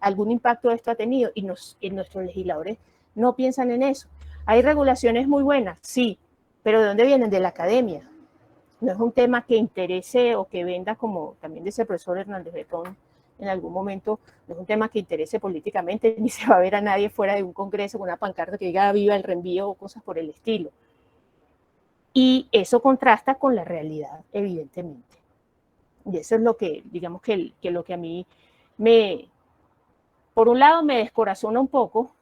algún impacto de esto ha tenido, y nuestros legisladores no piensan en eso. Hay regulaciones muy buenas, sí, pero ¿de dónde vienen? De la academia. No es un tema que interese o que venda, como también dice el profesor Hernández Bretón en algún momento, no es un tema que interese políticamente, ni se va a ver a nadie fuera de un congreso con una pancarta que diga viva el reenvío o cosas por el estilo. Y eso contrasta con la realidad, evidentemente. Y eso es lo que, digamos, que lo que a mí por un lado me descorazona un poco,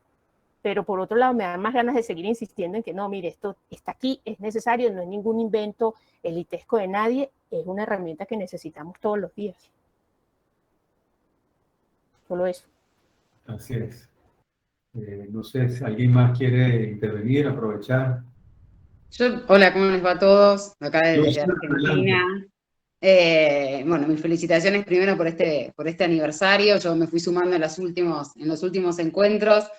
pero por otro lado me da más ganas de seguir insistiendo en que no, mire, esto está aquí, es necesario, no es ningún invento elitesco de nadie, es una herramienta que necesitamos todos los días. Solo eso. Así es. No sé si alguien más quiere intervenir, aprovechar. Hola, ¿cómo les va a todos? Acá desde Yo, Argentina. Bueno, mis felicitaciones primero por este aniversario. Yo me fui sumando en los últimos encuentros,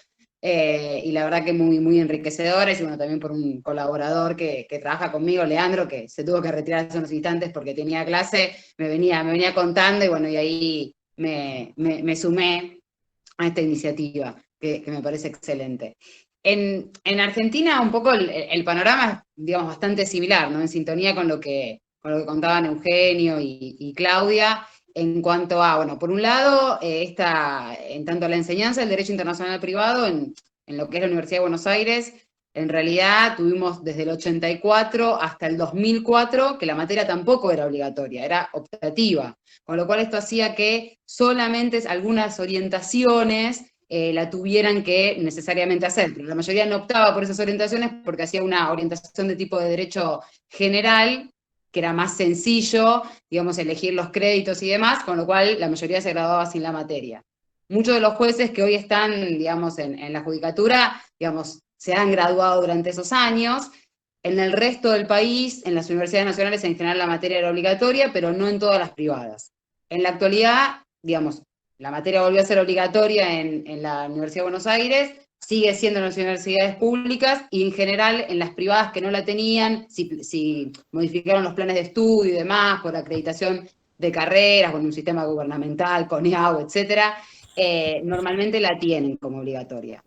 y la verdad que muy, muy enriquecedores, y bueno, también por un colaborador que trabaja conmigo, Leandro, que se tuvo que retirar hace unos instantes porque tenía clase, me venía contando, y bueno, y ahí me sumé a esta iniciativa, que me parece excelente. En Argentina un poco el panorama es, digamos, bastante similar, ¿no? En sintonía con lo que contaban Eugenio y Claudia, en cuanto a, bueno, por un lado, en tanto a la enseñanza del derecho internacional privado, en lo que es la Universidad de Buenos Aires, en realidad tuvimos desde el 84 hasta el 2004 que la materia tampoco era obligatoria, era optativa, con lo cual esto hacía que solamente algunas orientaciones la tuvieran que necesariamente hacer, pero la mayoría no optaba por esas orientaciones porque hacía una orientación de tipo de derecho general, que era más sencillo, digamos, elegir los créditos y demás, con lo cual la mayoría se graduaba sin la materia. Muchos de los jueces que hoy están, digamos, en la judicatura, digamos, se han graduado durante esos años. En el resto del país, en las universidades nacionales en general la materia era obligatoria, pero no en todas las privadas. En la actualidad, digamos, la materia volvió a ser obligatoria en la Universidad de Buenos Aires, sigue siendo en las universidades públicas, y en general en las privadas que no la tenían, si modificaron los planes de estudio y demás por acreditación de carreras, con un sistema gubernamental, con IAU, etcétera, normalmente la tienen como obligatoria.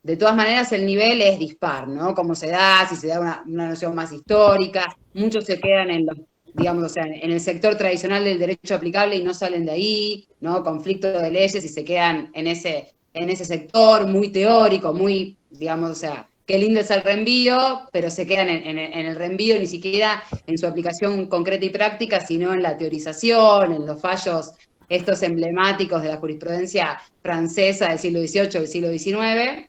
De todas maneras, el nivel es dispar, ¿no? Cómo se da, si se da una noción más histórica, muchos se quedan en los, digamos, o sea, en el sector tradicional del derecho aplicable y no salen de ahí, ¿no? Conflicto de leyes y se quedan en ese sector muy teórico, muy, digamos, o sea, qué lindo es el reenvío, pero se quedan en el reenvío, ni siquiera en su aplicación concreta y práctica, sino en la teorización, en los fallos estos emblemáticos de la jurisprudencia francesa del siglo XVIII, del siglo XIX,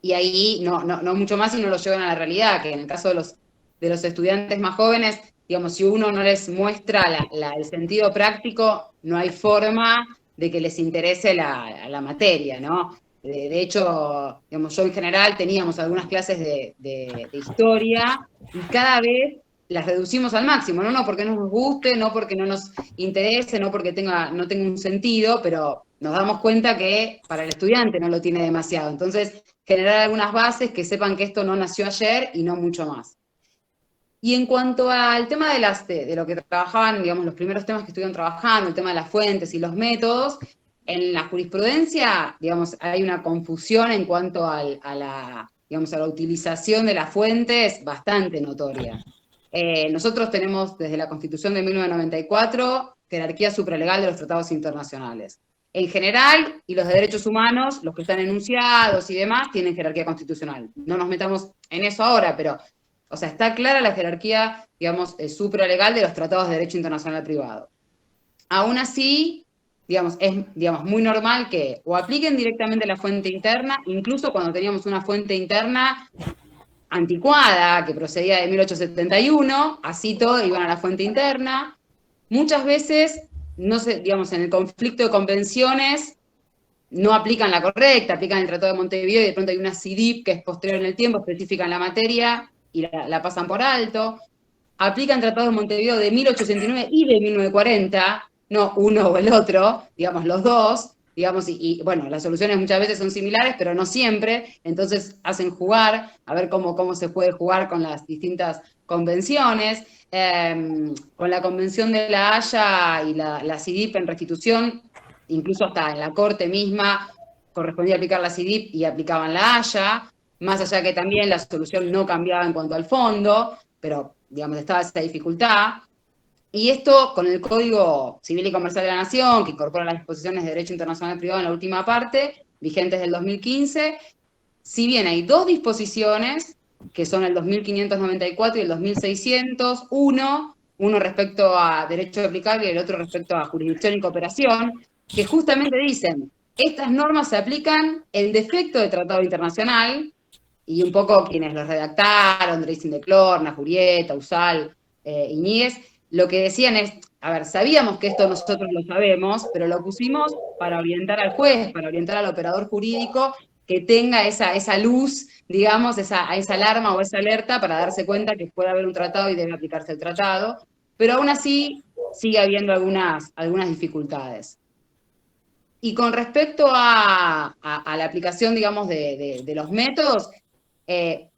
y ahí no mucho más y no lo llevan a la realidad, que en el caso de los estudiantes más jóvenes, digamos, si uno no les muestra el sentido práctico, no hay forma de que les interese la materia, ¿no? De hecho, digamos, yo en general teníamos algunas clases de historia y cada vez las reducimos al máximo, no porque no nos guste, no porque no nos interese, no porque no tenga un sentido, pero nos damos cuenta que para el estudiante no lo tiene demasiado. Entonces, generar algunas bases que sepan que esto no nació ayer y no mucho más. Y en cuanto al tema de lo que trabajaban, digamos, los primeros temas que estuvieron trabajando, el tema de las fuentes y los métodos, en la jurisprudencia, digamos, hay una confusión en cuanto a la utilización de las fuentes bastante notoria. Nosotros tenemos desde la Constitución de 1994 jerarquía supralegal de los tratados internacionales. En general, y los de derechos humanos, los que están enunciados y demás, tienen jerarquía constitucional. No nos metamos en eso ahora, pero, o sea, está clara la jerarquía, digamos, supralegal de los tratados de derecho internacional privado. Aún así, digamos, es muy normal que o apliquen directamente la fuente interna, incluso cuando teníamos una fuente interna anticuada, que procedía de 1871, así todo, iban a la fuente interna. Muchas veces, no sé, digamos, en el conflicto de convenciones, no aplican la correcta, aplican el Tratado de Montevideo y de pronto hay una CIDIP que es posterior en el tiempo, específica en la materia, y la pasan por alto. Aplican Tratado de Montevideo de 1869 y de 1940, no uno o el otro, digamos, los dos, digamos, y bueno, las soluciones muchas veces son similares, pero no siempre, entonces hacen jugar, a ver cómo se puede jugar con las distintas convenciones. Con la Convención de La Haya y la CIDIP en restitución, incluso hasta en la Corte misma, correspondía aplicar la CIDIP y aplicaban La Haya, más allá que también la solución no cambiaba en cuanto al fondo, pero, digamos, estaba esa dificultad. Y esto con el Código Civil y Comercial de la Nación, que incorpora las disposiciones de derecho internacional privado en la última parte, vigentes del 2015, si bien hay dos disposiciones, que son el 2594 y el 2600, uno respecto a derecho aplicable y el otro respecto a jurisdicción y cooperación, que justamente dicen, estas normas se aplican en defecto de tratado internacional, y un poco quienes los redactaron, Dreising de Clorna, Jurieta, Usal, Iñiguez, lo que decían es, a ver, sabíamos que esto nosotros lo sabemos, pero lo pusimos para orientar al juez, para orientar al operador jurídico, que tenga esa luz, digamos, esa alarma o esa alerta para darse cuenta que puede haber un tratado y debe aplicarse el tratado, pero aún así sigue habiendo algunas dificultades. Y con respecto a la aplicación, digamos, de los métodos,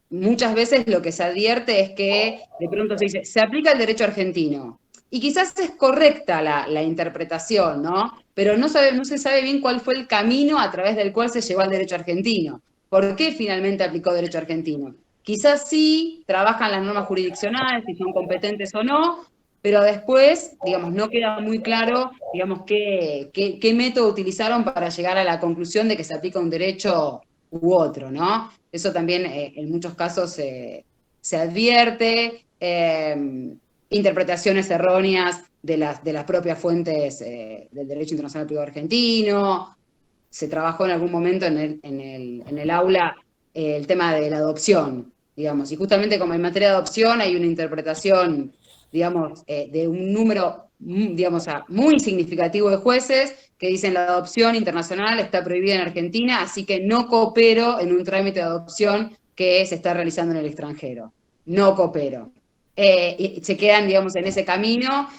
muchas veces lo que se advierte es que de pronto se dice, se aplica el derecho argentino. Y quizás es correcta la interpretación, ¿no? Pero no se sabe bien cuál fue el camino a través del cual se llegó al derecho argentino. ¿Por qué finalmente aplicó derecho argentino? Quizás sí trabajan las normas jurisdiccionales, si son competentes o no, pero después, digamos, no queda muy claro, digamos, qué método utilizaron para llegar a la conclusión de que se aplica un derecho u otro, ¿no? Eso también en muchos casos se advierte, interpretaciones erróneas de las propias fuentes del derecho internacional privado argentino. Se trabajó en algún momento en el aula el tema de la adopción, digamos, y justamente como en materia de adopción hay una interpretación, digamos, de un número, digamos, muy significativo de jueces que dicen la adopción internacional está prohibida en Argentina, así que no coopero en un trámite de adopción que se está realizando en el extranjero. No coopero. Y se quedan, digamos, en ese camino,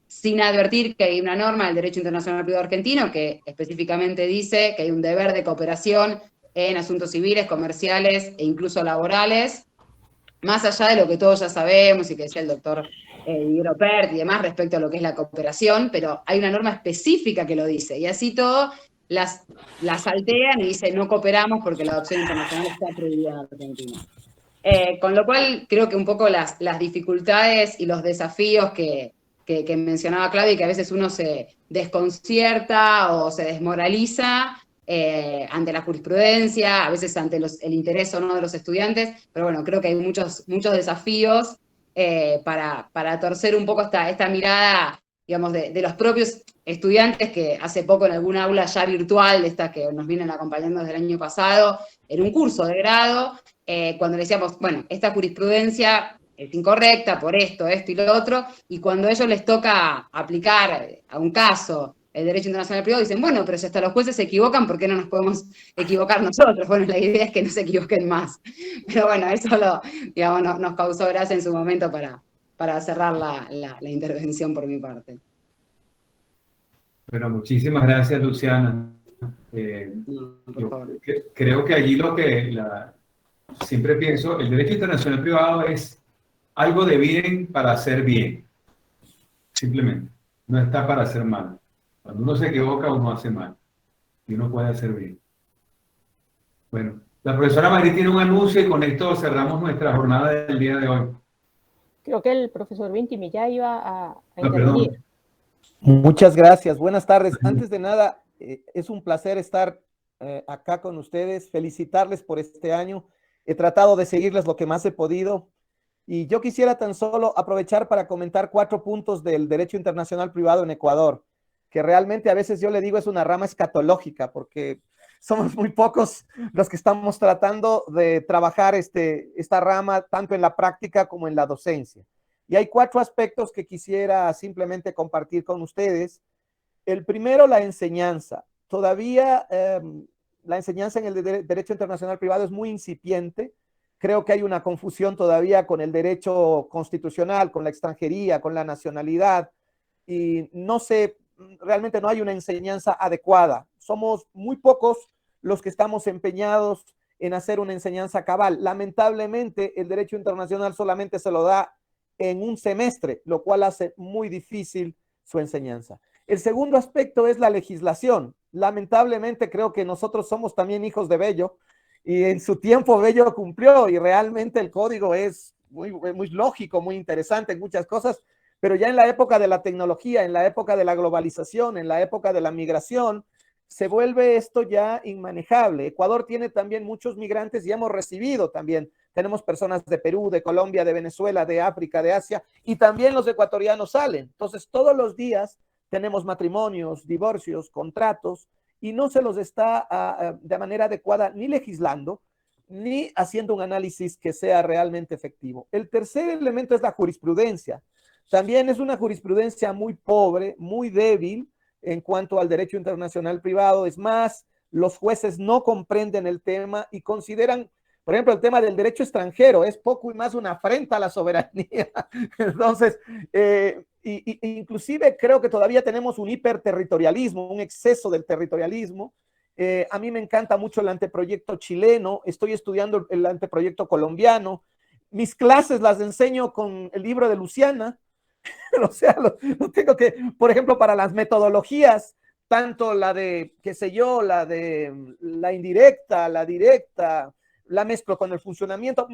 sin advertir que hay una norma del derecho internacional privado argentino que específicamente dice que hay un deber de cooperación en asuntos civiles, comerciales e incluso laborales, más allá de lo que todos ya sabemos y que decía el doctor Diego Pert y demás respecto a lo que es la cooperación, pero hay una norma específica que lo dice, y así todo las saltean y dicen no cooperamos porque la adopción internacional está prohibida en Argentina. Con lo cual creo que un poco las dificultades y los desafíos que mencionaba Claudia, y que a veces uno se desconcierta o se desmoraliza, ante la jurisprudencia, a veces ante el interés o no de los estudiantes, pero bueno, creo que hay muchos desafíos para torcer un poco esta mirada, digamos, de los propios estudiantes, que hace poco en algún aula ya virtual, de estas que nos vienen acompañando desde el año pasado, en un curso de grado, cuando le decíamos, bueno, esta jurisprudencia es incorrecta por esto y lo otro, y cuando a ellos les toca aplicar a un caso el derecho internacional privado, dicen, bueno, pero si hasta los jueces se equivocan, ¿por qué no nos podemos equivocar nosotros? Bueno, la idea es que no se equivoquen más. Pero bueno, eso digamos, nos causó gracia en su momento para cerrar la intervención por mi parte. Bueno, muchísimas gracias, Luciana. Creo que allí siempre pienso, el derecho internacional privado es algo de bien para hacer bien, simplemente. No está para hacer mal. Cuando uno se equivoca, uno hace mal. Y uno puede hacer bien. Bueno, la profesora Madrid tiene un anuncio y con esto cerramos nuestra jornada del día de hoy. Creo que el profesor Vintimilla iba a Perdón. intervenir. Muchas gracias. Buenas tardes. Antes de nada, es un placer estar acá con ustedes, felicitarles por este año. He tratado de seguirles lo que más he podido. Y yo quisiera tan solo aprovechar para comentar 4 puntos del derecho internacional privado en Ecuador, que realmente a veces yo le digo es una rama escatológica, porque somos muy pocos los que estamos tratando de trabajar esta rama tanto en la práctica como en la docencia. Y hay 4 aspectos que quisiera simplemente compartir con ustedes. El primero, la enseñanza. Todavía la enseñanza en el derecho internacional privado es muy incipiente. Creo que hay una confusión todavía con el derecho constitucional, con la extranjería, con la nacionalidad, y no sé, realmente no hay una enseñanza adecuada. Somos muy pocos los que estamos empeñados en hacer una enseñanza cabal. Lamentablemente, el derecho internacional solamente se lo da en un semestre, lo cual hace muy difícil su enseñanza. El segundo aspecto es la legislación. Lamentablemente, creo que nosotros somos también hijos de Bello, y en su tiempo Bello cumplió, y realmente el código es muy lógico, muy interesante en muchas cosas, pero ya en la época de la tecnología, en la época de la globalización, en la época de la migración, se vuelve esto ya inmanejable. Ecuador tiene también muchos migrantes y hemos recibido también, tenemos personas de Perú, de Colombia, de Venezuela, de África, de Asia, y también los ecuatorianos salen. Entonces, todos los días tenemos matrimonios, divorcios, contratos, y no se los está de manera adecuada ni legislando, ni haciendo un análisis que sea realmente efectivo. El tercer elemento es la jurisprudencia. También es una jurisprudencia muy pobre, muy débil en cuanto al derecho internacional privado. Es más, los jueces no comprenden el tema y consideran, por ejemplo, el tema del derecho extranjero es poco y más una afrenta a la soberanía. Entonces, inclusive creo que todavía tenemos un hiperterritorialismo, un exceso del territorialismo. A mí me encanta mucho el anteproyecto chileno, estoy estudiando el anteproyecto colombiano, mis clases las enseño con el libro de Luciana, o sea, lo tengo que, por ejemplo, para las metodologías, tanto la de, qué sé yo, la de la indirecta, la directa, la mezclo con el funcionamiento.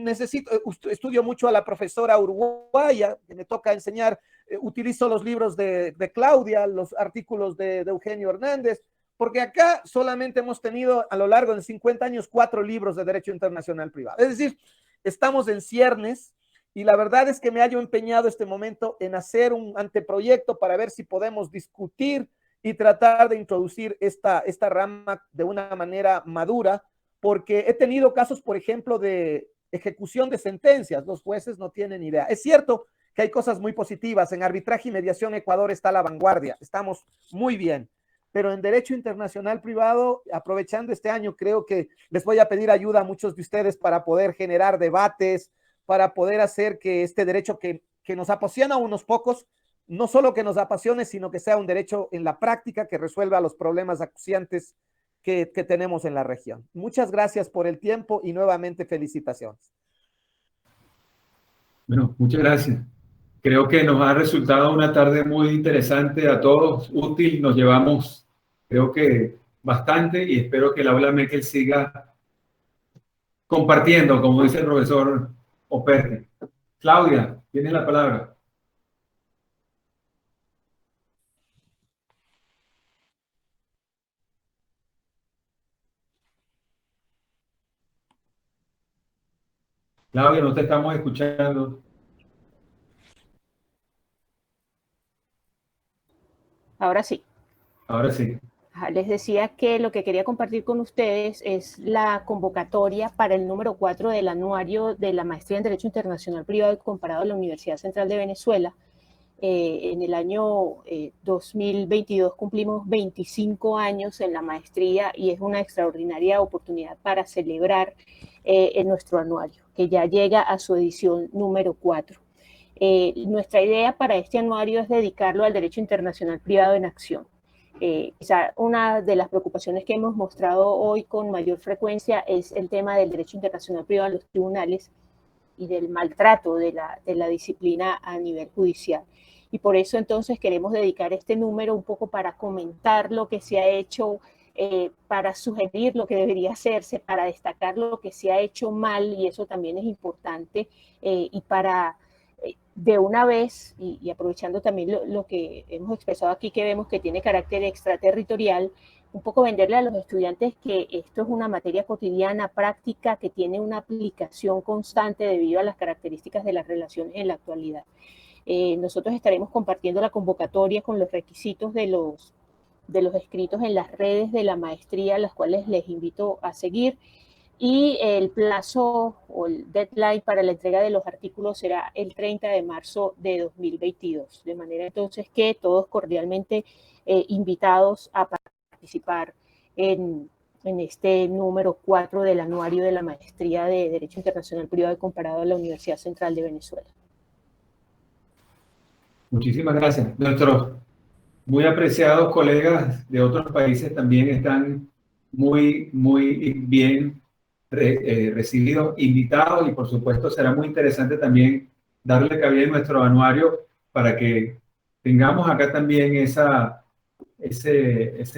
Estudio mucho a la profesora uruguaya, que me toca enseñar, utilizo los libros de Claudia, los artículos de Eugenio Hernández, porque acá solamente hemos tenido a lo largo de 50 años 4 libros de derecho internacional privado. Es decir, estamos en ciernes, y la verdad es que me hallo empeñado este momento en hacer un anteproyecto para ver si podemos discutir y tratar de introducir esta rama de una manera madura, porque he tenido casos, por ejemplo, de ejecución de sentencias. Los jueces no tienen idea. Es cierto que hay cosas muy positivas. En arbitraje y mediación Ecuador está a la vanguardia. Estamos muy bien. Pero en derecho internacional privado, aprovechando este año, creo que les voy a pedir ayuda a muchos de ustedes para poder generar debates, para poder hacer que este derecho que nos apasiona a unos pocos, no solo que nos apasione, sino que sea un derecho en la práctica que resuelva los problemas acuciantes que tenemos en la región. Muchas gracias por el tiempo y nuevamente felicitaciones. Bueno, muchas gracias. Creo que nos ha resultado una tarde muy interesante a todos, útil. Nos llevamos, creo que bastante, y espero que la aula Meckel siga compartiendo, como dice el profesor Operti. Claudia, tienes la palabra. Claudia, no te estamos escuchando. Ahora sí. Ahora sí. Les decía que lo que quería compartir con ustedes es la convocatoria para el número 4 del anuario de la Maestría en Derecho Internacional Privado y Comparado de la Universidad Central de Venezuela. En el año 2022 cumplimos 25 años en la maestría y es una extraordinaria oportunidad para celebrar en nuestro anuario, que ya llega a su edición número 4. Nuestra idea para este anuario es dedicarlo al derecho internacional privado en acción. Quizá una de las preocupaciones que hemos mostrado hoy con mayor frecuencia es el tema del derecho internacional privado en los tribunales y del maltrato de la disciplina a nivel judicial. Y por eso entonces queremos dedicar este número un poco para comentar lo que se ha hecho, para sugerir lo que debería hacerse, para destacar lo que se ha hecho mal, y eso también es importante, y para de una vez, y aprovechando también lo que hemos expresado aquí, que vemos que tiene carácter extraterritorial, un poco venderle a los estudiantes que esto es una materia cotidiana, práctica, que tiene una aplicación constante debido a las características de las relaciones en la actualidad. Nosotros estaremos compartiendo la convocatoria con los requisitos de los escritos en las redes de la maestría, las cuales les invito a seguir. Y el plazo o el deadline para la entrega de los artículos será el 30 de marzo de 2022. De manera entonces que todos cordialmente invitados a participar en este número 4 del anuario de la Maestría de Derecho Internacional Privado y Comparado de la Universidad Central de Venezuela. Muchísimas gracias. Nuestros muy apreciados colegas de otros países también están muy bien recibidos, invitados, y por supuesto será muy interesante también darle cabida en nuestro anuario para que tengamos acá también ese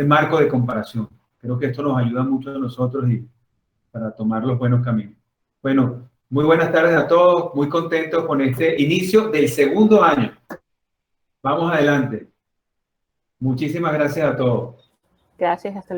marco de comparación. Creo que esto nos ayuda mucho a nosotros y para tomar los buenos caminos. Bueno, muy buenas tardes a todos, muy contentos con este inicio del segundo año. Vamos adelante. Muchísimas gracias a todos. Gracias, hasta luego.